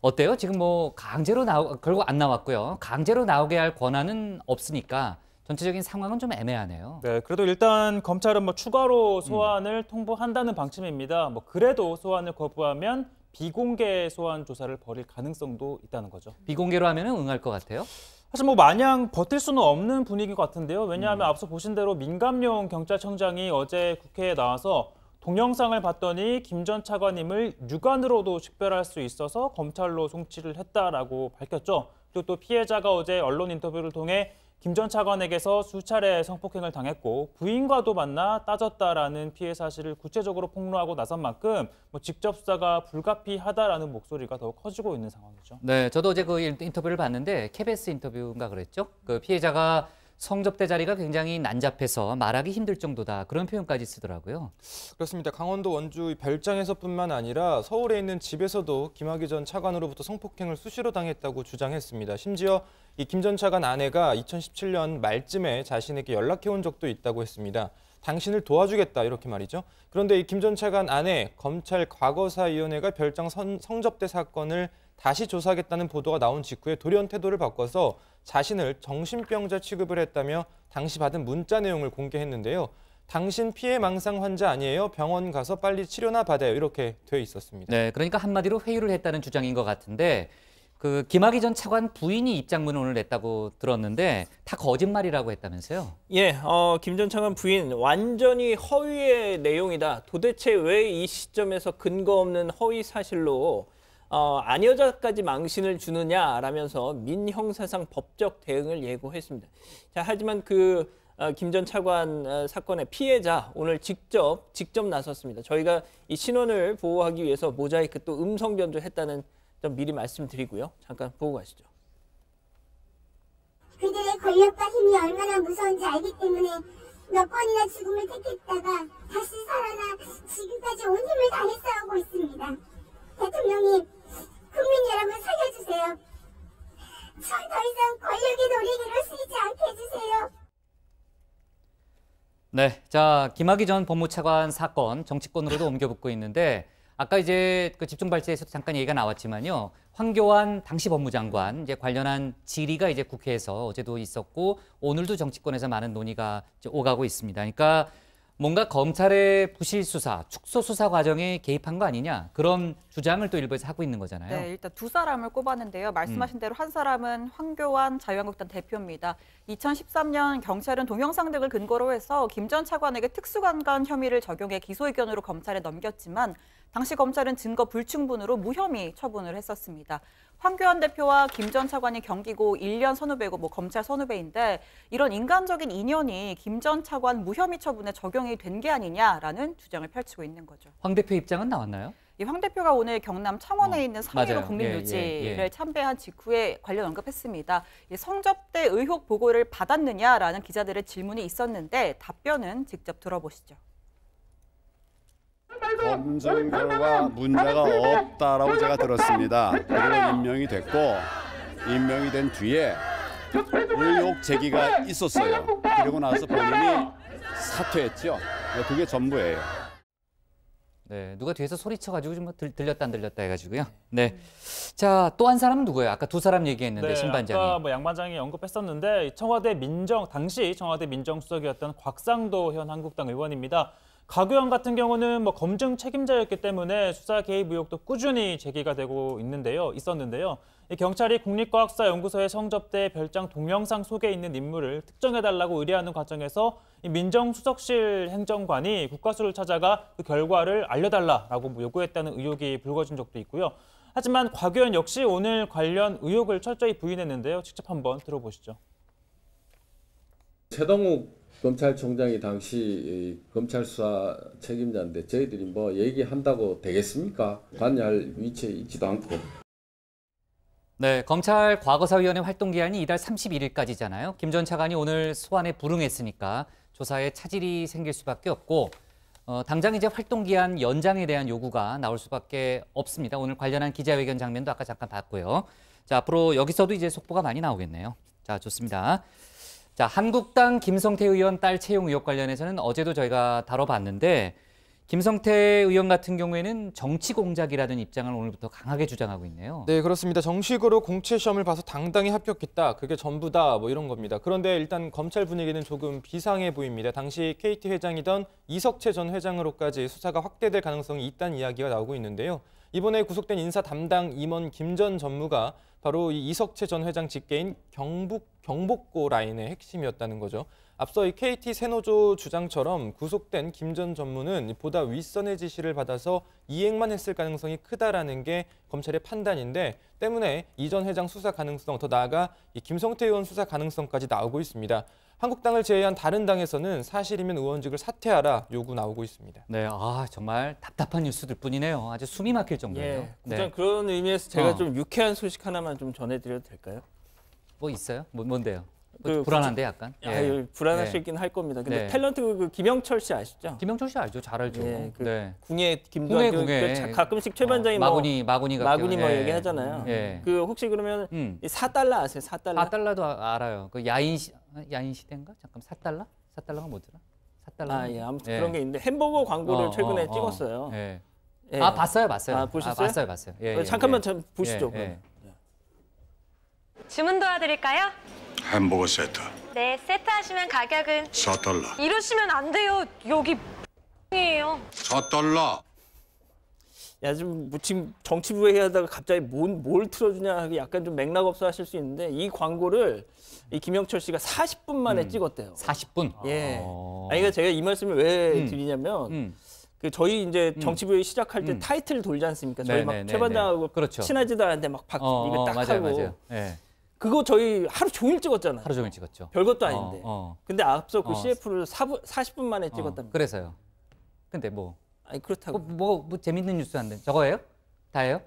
어때요? 지금 강제로 결국 안 나왔고요. 강제로 나오게 할 권한은 없으니까 전체적인 상황은 좀 애매하네요. 네, 그래도 일단 검찰은 추가로 소환을 통보한다는 방침입니다. 그래도 소환을 거부하면 비공개 소환 조사를 벌일 가능성도 있다는 거죠. 비공개로 하면은 응할 것 같아요? 사실 마냥 버틸 수는 없는 분위기 같은데요. 왜냐하면 앞서 보신 대로 민감용 경찰청장이 어제 국회에 나와서 동영상을 봤더니 김 전 차관님을 육안으로도 식별할 수 있어서 검찰로 송치를 했다라고 밝혔죠. 그리고 또 피해자가 어제 언론 인터뷰를 통해 김 전 차관에게서 수차례 성폭행을 당했고 부인과도 만나 따졌다라는 피해 사실을 구체적으로 폭로하고 나선 만큼 직접 수사가 불가피하다라는 목소리가 더 커지고 있는 상황이죠. 네, 저도 어제 그 인터뷰를 봤는데 KBS 인터뷰인가 그랬죠. 피해자가 성접대 자리가 굉장히 난잡해서 말하기 힘들 정도다 그런 표현까지 쓰더라고요. 그렇습니다. 강원도 원주 별장에서뿐만 아니라 서울에 있는 집에서도 김학의 전 차관으로부터 성폭행을 수시로 당했다고 주장했습니다. 심지어 이 김 전 차관 아내가 2017년 말쯤에 자신에게 연락해온 적도 있다고 했습니다. 당신을 도와주겠다 이렇게 말이죠. 그런데 이 김 전 차관 아내 검찰 과거사위원회가 별장 성접대 사건을 다시 조사하겠다는 보도가 나온 직후에 돌연 태도를 바꿔서 자신을 정신병자 취급을 했다며 당시 받은 문자 내용을 공개했는데요. 당신 피해 망상 환자 아니에요? 병원 가서 빨리 치료나 받아요. 이렇게 돼 있었습니다. 네, 그러니까 한마디로 회유를 했다는 주장인 것 같은데 김학의 전 차관 부인이 입장문을 오늘 냈다고 들었는데 다 거짓말이라고 했다면서요? 예, 김 전 차관 부인 완전히 허위의 내용이다. 도대체 왜 이 시점에서 근거 없는 허위 사실로 아녀자까지 망신을 주느냐라면서 민형사상 법적 대응을 예고했습니다. 자, 하지만 김 전 차관 사건의 피해자 오늘 직접 나섰습니다. 저희가 이 신원을 보호하기 위해서 모자이크 또 음성 변조했다는 점 미리 말씀드리고요. 잠깐 보고 가시죠. 그들의 권력과 힘이 얼마나 무서운지 알기 때문에 몇 번이나 죽음을 택했다가 다시 살아나 지금까지 온 힘을 다해 싸우고 있습니다. 대통령님, 국민 여러분 살려주세요. 전 더 이상 권력의 놀이기를 쓰지 않게 해주세요. 네, 자 김학의 전 법무차관 사건 정치권으로도 옮겨붙고 있는데 아까 이제 집중 발제에서도 잠깐 얘기가 나왔지만요. 황교안 당시 법무장관 이제 관련한 질의가 이제 국회에서 어제도 있었고 오늘도 정치권에서 많은 논의가 이제 오가고 있습니다. 그러니까 뭔가 검찰의 부실 수사, 축소 수사 과정에 개입한 거 아니냐 그런 주장을 또 일부에서 하고 있는 거잖아요. 네, 일단 두 사람을 꼽았는데요. 말씀하신 대로 한 사람은 황교안 자유한국당 대표입니다. 2013년 경찰은 동영상 등을 근거로 해서 김 전 차관에게 특수강간 혐의를 적용해 기소 의견으로 검찰에 넘겼지만 당시 검찰은 증거 불충분으로 무혐의 처분을 했었습니다. 황교안 대표와 김 전 차관이 경기고 1년 선후배고 검찰 선후배인데 이런 인간적인 인연이 김 전 차관 무혐의 처분에 적용이 된 게 아니냐라는 주장을 펼치고 있는 거죠. 황 대표 입장은 나왔나요? 황 대표가 오늘 경남 창원에 있는 3.15 국민묘지를 예. 참배한 직후에 관련 언급했습니다. 성접대 의혹 보고를 받았느냐라는 기자들의 질문이 있었는데 답변은 직접 들어보시죠. 검증 결과 문제가 없다라고 제가 들었습니다. 그리고 임명이 됐고 임명이 된 뒤에 의혹 제기가 있었어요. 그리고 나서 본인이 사퇴했죠. 그게 전부예요. 네, 누가 뒤에서 소리쳐가지고 좀 들렸다 안 들렸다 해가지고요. 네, 자, 또 한 사람은 누구예요? 아까 두 사람 얘기했는데 네, 신반장이. 아까 양 반장이 언급했었는데 당시 청와대 민정수석이었던 곽상도 현 한국당 의원입니다. 곽 의원 같은 경우는 검증 책임자였기 때문에 수사 개입 의혹도 꾸준히 제기가 되고 있었는데요. 경찰이 국립과학수사연구소의 성접대 별장 동영상 속에 있는 인물을 특정해달라고 의뢰하는 과정에서 민정수석실 행정관이 국과수를 찾아가 그 결과를 알려달라고 요구했다는 의혹이 불거진 적도 있고요. 하지만 곽 의원 역시 오늘 관련 의혹을 철저히 부인했는데요. 직접 한번 들어보시죠. 최동욱 검찰총장이 당시 검찰 수사 책임자인데 저희들이 얘기한다고 되겠습니까? 관여할 위치에 있지도 않고. 네, 검찰 과거사위원회 활동 기한이 이달 31일까지잖아요. 김 전 차관이 오늘 소환에 불응했으니까 조사에 차질이 생길 수밖에 없고 당장 이제 활동 기한 연장에 대한 요구가 나올 수밖에 없습니다. 오늘 관련한 기자회견 장면도 아까 잠깐 봤고요. 자, 앞으로 여기서도 이제 속보가 많이 나오겠네요. 자, 좋습니다. 자, 한국당 김성태 의원 딸 채용 의혹 관련해서는 어제도 저희가 다뤄봤는데 김성태 의원 같은 경우에는 정치 공작이라는 입장을 오늘부터 강하게 주장하고 있네요. 네, 그렇습니다. 정식으로 공채 시험을 봐서 당당히 합격했다. 그게 전부다. 이런 겁니다. 그런데 일단 검찰 분위기는 조금 비상해 보입니다. 당시 KT 회장이던 이석채 전 회장으로까지 수사가 확대될 가능성이 있다는 이야기가 나오고 있는데요. 이번에 구속된 인사 담당 임원 김 전 전무가 바로 이 이석채 전 회장 직계인 경복고 라인의 핵심이었다는 거죠. 앞서 이 KT 세노조 주장처럼 구속된 김 전 전무는 보다 윗선의 지시를 받아서 이행만 했을 가능성이 크다라는 게 검찰의 판단인데 때문에 이 전 회장 수사 가능성, 더 나아가 이 김성태 의원 수사 가능성까지 나오고 있습니다. 한국당을 제외한 다른 당에서는 사실이면 의원직을 사퇴하라 요구 나오고 있습니다. 네, 정말 답답한 뉴스들 뿐이네요. 아주 숨이 막힐 정도예요. 네. 그런 의미에서 제가 좀 유쾌한 소식 하나만 좀 전해드려도 될까요? 뭐 있어요? 뭔데요? 불안한데 약간? 불안하시긴 할 겁니다. 근데 탤런트 김영철 씨 아시죠? 김영철 씨 알죠? 잘 알죠. 궁예 김도환 가끔씩 최 반장이 마구니 얘기하잖아요. 혹시 그러면 4달러 아세요? 4달러? 4달러도 알아요. 그 야인 시대인가? 잠깐 4달러? 4달러가 뭐더라? 4달러. 아무튼 그런 게 있는데 햄버거 광고를 최근에 찍었어요. 봤어요. 보셨어요? 봤어요. 잠깐만 보시죠. 주문 도와드릴까요? 햄버거 세트. 네, 세트하시면 가격은 4달러. 이러시면 안 돼요. 여기 이에요. 4달러. 야, 지금 정치부 회의하다가 갑자기 뭘 틀어주냐 하기 약간 좀 맥락 없어 하실 수 있는데 이 광고를 이 김영철 씨가 40분 만에 찍었대요. 40분? 예. 그러니까 제가 이 말씀을 왜 드리냐면 저희 이제 정치부 회의 시작할 때 타이틀 돌지 않습니까? 저희 막 최 반장하고 친하지도 않은데 막 이거 딱 하고. 맞아요. 그거 저희 하루 종일 찍었잖아요. 하루 종일 찍었죠. 별것도 아닌데. 근데 앞서 그 CF를 40분 만에 찍었답니다. 그래서요. 근데 그렇다고. 뭐 재밌는 뉴스 안 돼. 저거예요? 다예요?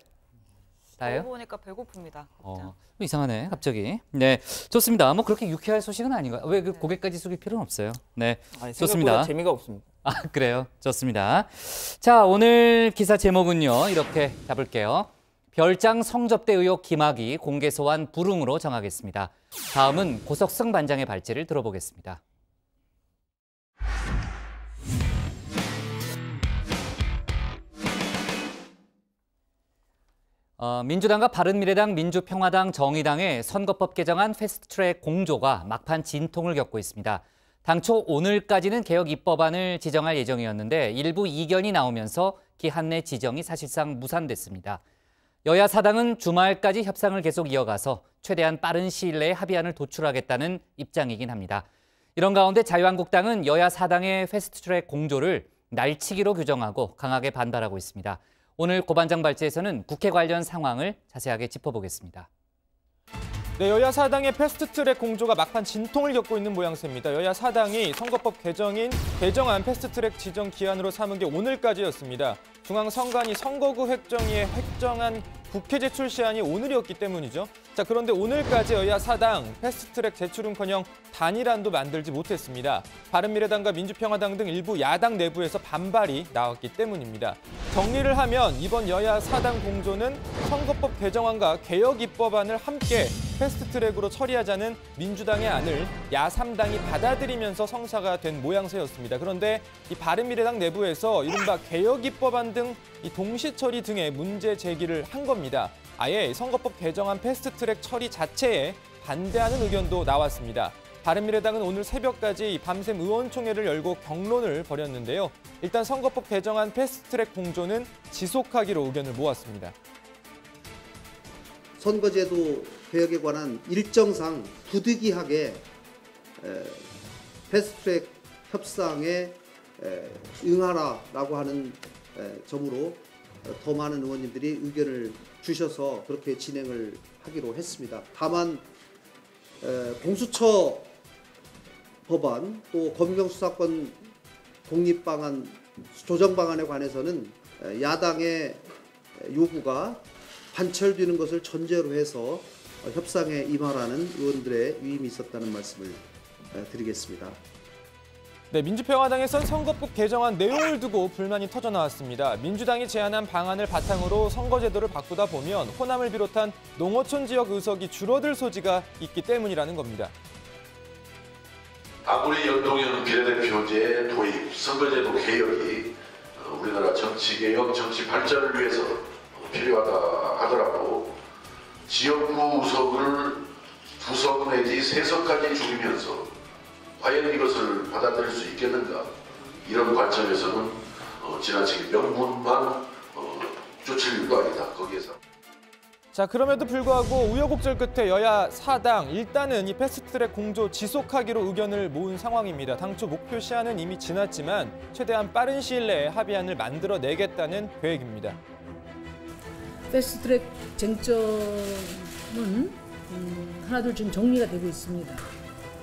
다예요? 보니까 배고픕니다. 이상하네, 갑자기. 네, 좋습니다. 그렇게 유쾌할 소식은 아닌가요? 왜 그 고개까지 숙일 필요는 없어요. 네, 좋습니다. 재미가 없습니다. 그래요. 좋습니다. 자, 오늘 기사 제목은요. 이렇게 잡을게요. 별장 성접대 의혹 김학의 공개 소환 불응으로 정하겠습니다. 다음은 고석승 반장의 발제를 들어보겠습니다. 민주당과 바른미래당, 민주평화당, 정의당의 선거법 개정안 패스트트랙 공조가 막판 진통을 겪고 있습니다. 당초 오늘까지는 개혁 입법안을 지정할 예정이었는데 일부 이견이 나오면서 기한 내 지정이 사실상 무산됐습니다. 여야 사당은 주말까지 협상을 계속 이어가서 최대한 빠른 시일 내에 합의안을 도출하겠다는 입장이긴 합니다. 이런 가운데 자유한국당은 여야 사당의 패스트트랙 공조를 날치기로 규정하고 강하게 반발하고 있습니다. 오늘 고반장 발제에서는 국회 관련 상황을 자세하게 짚어보겠습니다. 네, 여야 사당의 패스트트랙 공조가 막판 진통을 겪고 있는 모양새입니다. 여야 사당이 선거법 개정안 패스트트랙 지정 기한으로 삼은 게 오늘까지였습니다. 중앙선관위 선거구 획정위에 획정한 국회 제출 시한이 오늘이었기 때문이죠. 자, 그런데 오늘까지 여야 사당 패스트트랙 제출은커녕 단일안도 만들지 못했습니다. 바른미래당과 민주평화당 등 일부 야당 내부에서 반발이 나왔기 때문입니다. 정리를 하면 이번 여야 사당 공조는 선거법 개정안과 개혁 입법안을 함께 패스트트랙으로 처리하자는 민주당의 안을 야3당이 받아들이면서 성사가 된 모양새였습니다. 그런데 이 바른미래당 내부에서 이른바 개혁 입법안 등 이 동시 처리 등의 문제 제기를 한 겁니다. 아예 선거법 개정안 패스트트랙 처리 자체에 반대하는 의견도 나왔습니다. 바른미래당은 오늘 새벽까지 밤샘 의원총회를 열고 경론을 벌였는데요. 일단 선거법 개정안 패스트트랙 공조는 지속하기로 의견을 모았습니다. 선거제도 개혁에 관한 일정상 부득이하게 패스트트랙 협상에 응하라라고 하는 점으로 더 많은 의원님들이 의견을 주셔서 그렇게 진행을 하기로 했습니다. 다만 공수처 법안 또 검경수사권 독립방안 조정 방안에 관해서는 야당의 요구가 관철되는 것을 전제로 해서 협상에 임하라는 의원들의 위임이 있었다는 말씀을 드리겠습니다. 네, 민주평화당에선 선거법 개정안 내용을 두고 불만이 터져나왔습니다. 민주당이 제안한 방안을 바탕으로 선거제도를 바꾸다 보면 호남을 비롯한 농어촌 지역 의석이 줄어들 소지가 있기 때문이라는 겁니다. 아무리 연동형 비례대표제 도입, 선거제도 개혁이 우리나라 정치개혁, 정치 발전을 위해서 필요하다 하더라도 지역구 의석을 2석 내지 3석까지 줄이면서 과연 이것을 받아들일 수 있겠는가? 이런 관점에서는 지나치게 명분만 쫓을 일도 아니다. 거기에서. 자, 그럼에도 불구하고 우여곡절 끝에 여야 사당 일단은 이 패스트트랙 공조 지속하기로 의견을 모은 상황입니다. 당초 목표 시한은 이미 지났지만 최대한 빠른 시일 내에 합의안을 만들어내겠다는 계획입니다. 패스트트랙 쟁점은 하나둘 지금 정리가 되고 있습니다.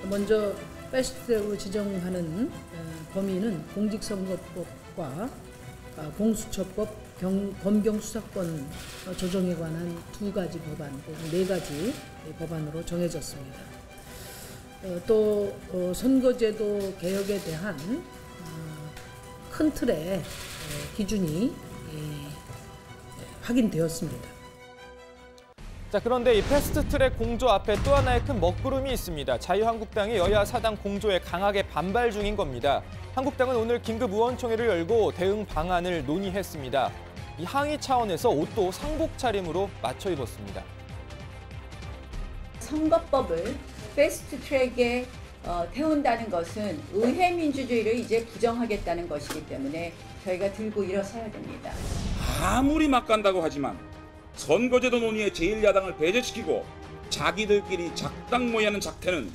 먼저 패스트트랙으로 지정하는 범위는 공직선거법과 공수처법, 검경수사권 조정에 관한 2가지 법안, 4가지 법안으로 정해졌습니다. 또 선거제도 개혁에 대한 큰 틀의 기준이 확인되었습니다. 자, 그런데 이 패스트트랙 공조 앞에 또 하나의 큰 먹구름이 있습니다. 자유한국당이 여야 사당 공조에 강하게 반발 중인 겁니다. 한국당은 오늘 긴급 의원총회를 열고 대응 방안을 논의했습니다. 이 항의 차원에서 옷도 상복 차림으로 맞춰 입었습니다. 선거법을 패스트트랙에 태운다는 것은 의회 민주주의를 이제 부정하겠다는 것이기 때문에 저희가 들고 일어서야 됩니다. 아무리 막 간다고 하지만 선거제도 논의에 제1야당을 배제시키고 자기들끼리 작당 모의하는 작태는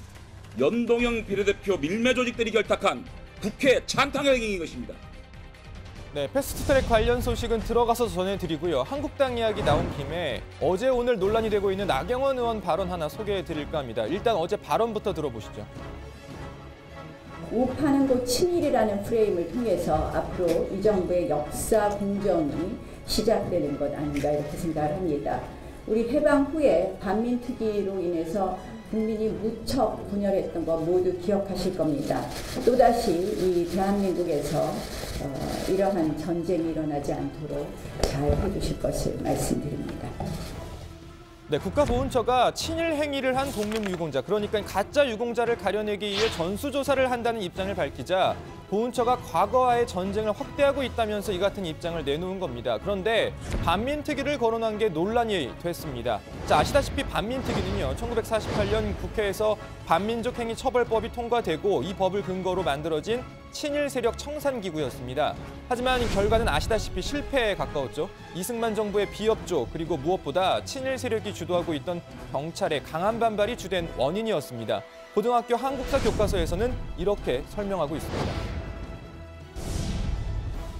연동형 비례대표 밀매 조직들이 결탁한 국회 찬탕행위인 것입니다. 네, 패스트트랙 관련 소식은 들어가서 전해드리고요. 한국당 이야기 나온 김에 어제 오늘 논란이 되고 있는 나경원 의원 발언 하나 소개해드릴까 합니다. 일단 어제 발언부터 들어보시죠. 오파는 곧 친일이라는 프레임을 통해서 앞으로 이 정부의 역사 공정이 시작되는 것 아닌가 이렇게 생각을 합니다. 우리 해방 후에 반민특위로 인해서 국민이 무척 분열했던 거 모두 기억하실 겁니다. 또다시 이 대한민국에서 이러한 전쟁이 일어나지 않도록 잘 해주실 것을 말씀드립니다. 네, 국가보훈처가 친일 행위를 한 독립유공자, 그러니까 가짜 유공자를 가려내기 위해 전수조사를 한다는 입장을 밝히자 보훈처가 과거와의 전쟁을 확대하고 있다면서 이 같은 입장을 내놓은 겁니다. 그런데 반민특위를 거론한 게 논란이 됐습니다. 자, 아시다시피 반민특위는요, 1948년 국회에서 반민족행위처벌법이 통과되고 이 법을 근거로 만들어진 친일 세력 청산기구였습니다. 하지만 결과는 아시다시피 실패에 가까웠죠. 이승만 정부의 비협조, 그리고 무엇보다 친일 세력이 주도하고 있던 경찰의 강한 반발이 주된 원인이었습니다. 고등학교 한국사 교과서에서는 이렇게 설명하고 있습니다.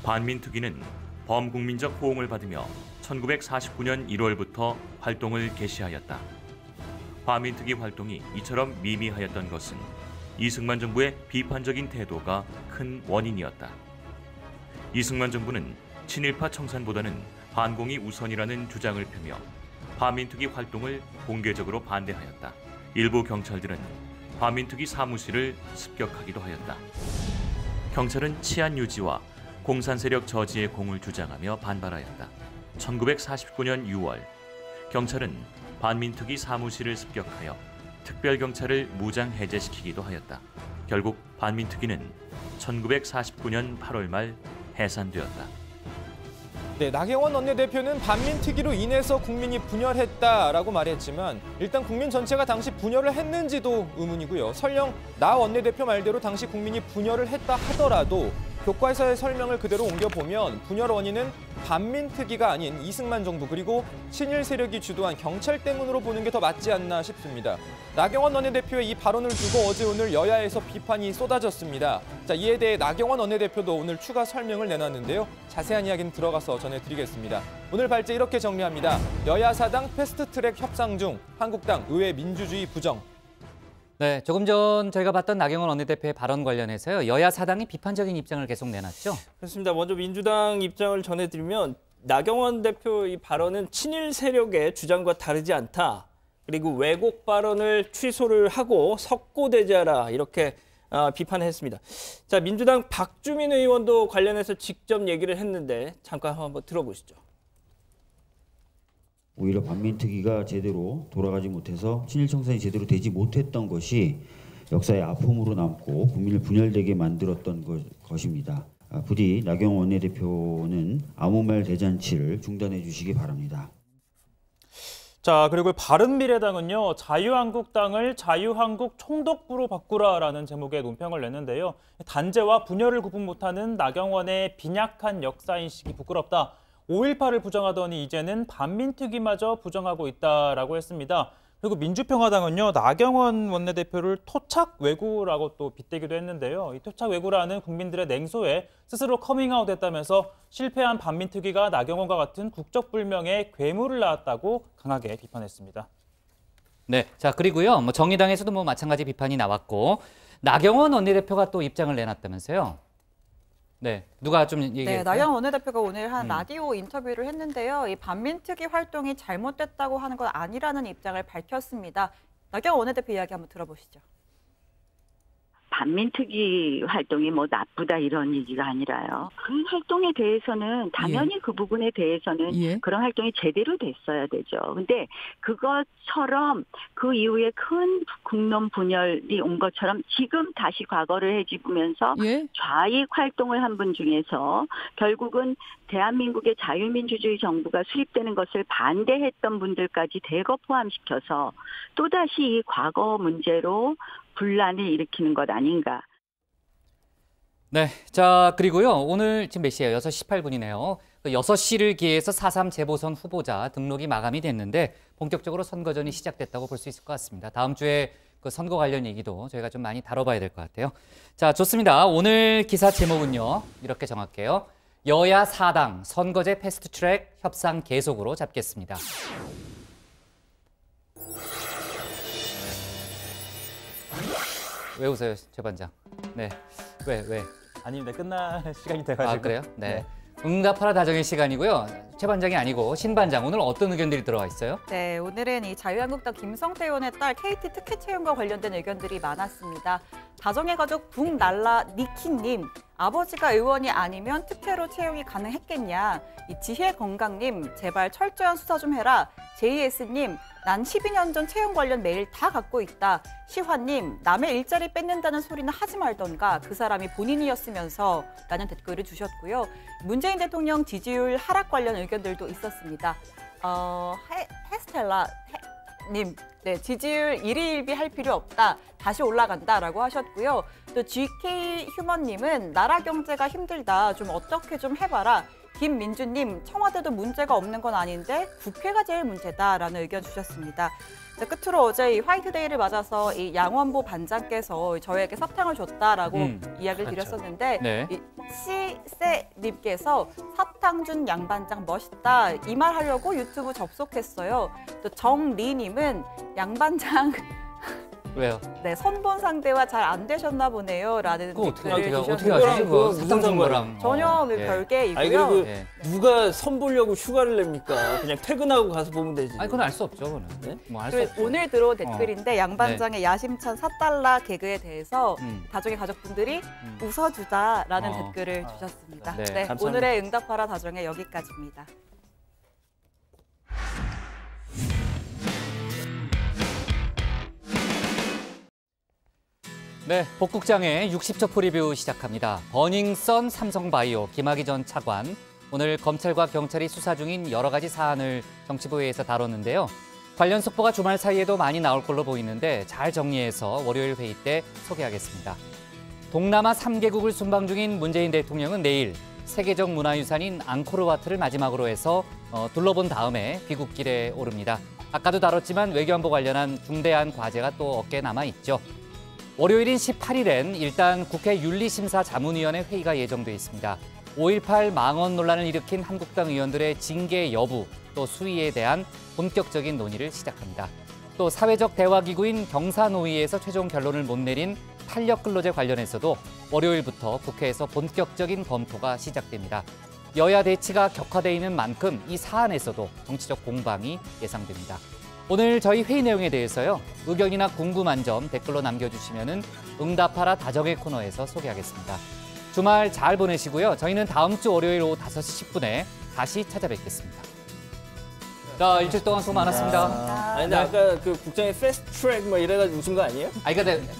반민특위는 범국민적 호응을 받으며 1949년 1월부터 활동을 개시하였다. 반민특위 활동이 이처럼 미미하였던 것은 이승만 정부의 비판적인 태도가 큰 원인이었다. 이승만 정부는 친일파 청산보다는 반공이 우선이라는 주장을 펴며 반민특위 활동을 공개적으로 반대하였다. 일부 경찰들은 반민특위 사무실을 습격하기도 하였다. 경찰은 치안 유지와 공산 세력 저지의 공을 주장하며 반발하였다. 1949년 6월 경찰은 반민특위 사무실을 습격하여 특별경찰을 무장 해제시키기도 하였다. 결국 반민특위는 1949년 8월 말 해산되었다. 네, 나경원 원내대표는 반민특위로 인해서 국민이 분열했다라고 말했지만 일단 국민 전체가 당시 분열을 했는지도 의문이고요. 설령 나 원내대표 말대로 당시 국민이 분열을 했다 하더라도 교과서의 설명을 그대로 옮겨보면 분열 원인은 반민특위가 아닌 이승만 정부 그리고 친일 세력이 주도한 경찰 때문으로 보는 게 더 맞지 않나 싶습니다. 나경원 원내대표의 이 발언을 두고 어제 오늘 여야에서 비판이 쏟아졌습니다. 자, 이에 대해 나경원 원내대표도 오늘 추가 설명을 내놨는데요. 자세한 이야기는 들어가서 전해드리겠습니다. 오늘 발제 이렇게 정리합니다. 여야 사당 패스트트랙 협상 중 한국당 의회 민주주의 부정. 네, 조금 전 저희가 봤던 나경원 원내대표의 발언 관련해서요. 여야 사당이 비판적인 입장을 계속 내놨죠. 그렇습니다. 먼저 민주당 입장을 전해드리면 나경원 대표 이 발언은 친일 세력의 주장과 다르지 않다. 그리고 왜곡 발언을 취소를 하고 석고대죄하라 이렇게 비판했습니다. 자, 민주당 박주민 의원도 관련해서 직접 얘기를 했는데 잠깐 한번 들어보시죠. 오히려 반민특위가 제대로 돌아가지 못해서 친일 청산이 제대로 되지 못했던 것이 역사의 아픔으로 남고 국민을 분열되게 만들었던 것입니다. 부디 나경원 원내대표는 아무 말 대잔치를 중단해 주시기 바랍니다. 자, 그리고 바른미래당은요. 자유한국당을 자유한국 총독부로 바꾸라라는 제목의 논평을 냈는데요. 단죄와 분열을 구분 못하는 나경원의 빈약한 역사인식이 부끄럽다. 5.18을 부정하더니 이제는 반민특위마저 부정하고 있다라고 했습니다. 그리고 민주평화당은요. 나경원 원내대표를 토착 왜구라고 또 빗대기도 했는데요. 이 토착 왜구라는 국민들의 냉소에 스스로 커밍아웃했다면서 실패한 반민특위가 나경원과 같은 국적불명의 괴물을 낳았다고 강하게 비판했습니다. 네, 자 그리고요. 정의당에서도 마찬가지 비판이 나왔고 나경원 원내대표가 또 입장을 내놨다면서요. 네, 누가 좀 얘기했어요? 네, 나경원 원내대표가 오늘 한 라디오 인터뷰를 했는데요. 이 반민특위 활동이 잘못됐다고 하는 건 아니라는 입장을 밝혔습니다. 나경원 원내대표 이야기 한번 들어보시죠. 반민특위 활동이 뭐 나쁘다 이런 얘기가 아니라요. 그 활동에 대해서는 당연히 그 부분에 대해서는 그런 활동이 제대로 됐어야 되죠. 근데 그것처럼 그 이후에 큰 국론 분열이 온 것처럼 지금 다시 과거를 헤집으면서 좌익 활동을 한 분 중에서 결국은 대한민국의 자유민주주의 정부가 수립되는 것을 반대했던 분들까지 대거 포함시켜서 또다시 이 과거 문제로 분란을 일으키는 것 아닌가. 네, 자 그리고요. 오늘 지금 몇 시예요? 6시 18분이네요. 6시를 기해서 4.3 재보선 후보자 등록이 마감이 됐는데 본격적으로 선거전이 시작됐다고 볼 수 있을 것 같습니다. 다음 주에 그 선거 관련 얘기도 저희가 좀 많이 다뤄봐야 될 것 같아요. 자, 좋습니다. 오늘 기사 제목은요. 이렇게 정할게요. 여야 4당 선거제 패스트트랙 협상 계속으로 잡겠습니다. 왜 웃어요, 최 반장? 네, 왜? 아닙니다. 끝날 시간이 돼가지고. 아, 그래요? 네. 응답하라 다정의 시간이고요. 최 반장이 아니고 신 반장, 오늘 어떤 의견들이 들어와 있어요? 네, 오늘은 이 자유한국당 김성태 의원의 딸 KT 특혜 채용과 관련된 의견들이 많았습니다. 다정의 가족 북날라 니키님, 아버지가 의원이 아니면 특혜로 채용이 가능했겠냐. 이 지혜건강님, 제발 철저한 수사 좀 해라. JS님, 난 12년 전 채용 관련 메일 다 갖고 있다. 시환님, 남의 일자리 뺏는다는 소리는 하지 말던가. 그 사람이 본인이었으면서 라는 댓글을 주셨고요. 문재인 대통령 지지율 하락 관련 의견들도 있었습니다. 헤스텔라님, 네, 지지율 1위 1비 할 필요 없다. 다시 올라간다라고 하셨고요. 또 GK 휴먼님은 나라 경제가 힘들다. 좀 어떻게 좀 해봐라. 김민주님, 청와대도 문제가 없는 건 아닌데 국회가 제일 문제다라는 의견 주셨습니다. 자, 끝으로 어제 이 화이트데이를 맞아서 이 양원보 반장께서 저에게 사탕을 줬다라고 이야기를 드렸었는데 네. 이 시세님께서 사탕 준 양반장 멋있다 이 말 하려고 유튜브 접속했어요. 또 정리님은 양반장 왜요? 네, 선본 상대와 잘 안 되셨나 보네요. 라는 어떻게 댓글을 어떻게 하시지? 주셨는데요. 사탕 준 거랑 전혀 별개이고요. 아니 그리고 누가 선 보려고 휴가를 냅니까? 그냥 퇴근하고 가서 보면 되지. 아니 그건 알 수 없죠, 그거는. 네? 뭐 알 수 없죠. 오늘 들어온 댓글인데 양반장의 야심찬 4달러 개그에 대해서 다정의 가족분들이 웃어주다라는 댓글을 주셨습니다. 네, 네, 감사합니다. 오늘의 응답하라 다정의 여기까지입니다. 네, 복국장의 60초 리뷰 시작합니다. 버닝썬 삼성바이오 김학의 전 차관. 오늘 검찰과 경찰이 수사 중인 여러 가지 사안을 정치부회에서 다뤘는데요. 관련 속보가 주말 사이에도 많이 나올 걸로 보이는데 잘 정리해서 월요일 회의 때 소개하겠습니다. 동남아 3개국을 순방 중인 문재인 대통령은 내일 세계적 문화유산인 앙코르와트를 마지막으로 해서 둘러본 다음에 귀국길에 오릅니다. 아까도 다뤘지만 외교안보 관련한 중대한 과제가 또 어깨에 남아있죠. 월요일인 18일엔 일단 국회 윤리심사자문위원회 회의가 예정돼 있습니다. 5.18 망언 논란을 일으킨 한국당 의원들의 징계 여부, 또 수위에 대한 본격적인 논의를 시작합니다. 또 사회적 대화기구인 경사노위에서 최종 결론을 못 내린 탄력근로제 관련해서도 월요일부터 국회에서 본격적인 검토가 시작됩니다. 여야 대치가 격화돼 있는 만큼 이 사안에서도 정치적 공방이 예상됩니다. 오늘 저희 회의 내용에 대해서요. 의견이나 궁금한 점 댓글로 남겨주시면 응답하라 다정의 코너에서 소개하겠습니다. 주말 잘 보내시고요. 저희는 다음 주 월요일 오후 5시 10분에 다시 찾아뵙겠습니다. 자, 일주일 동안 수고 많았습니다. 아니 근데 아까 그 국장의 패스트 트랙 뭐 이래가지고 웃은 거 아니에요? 그러니까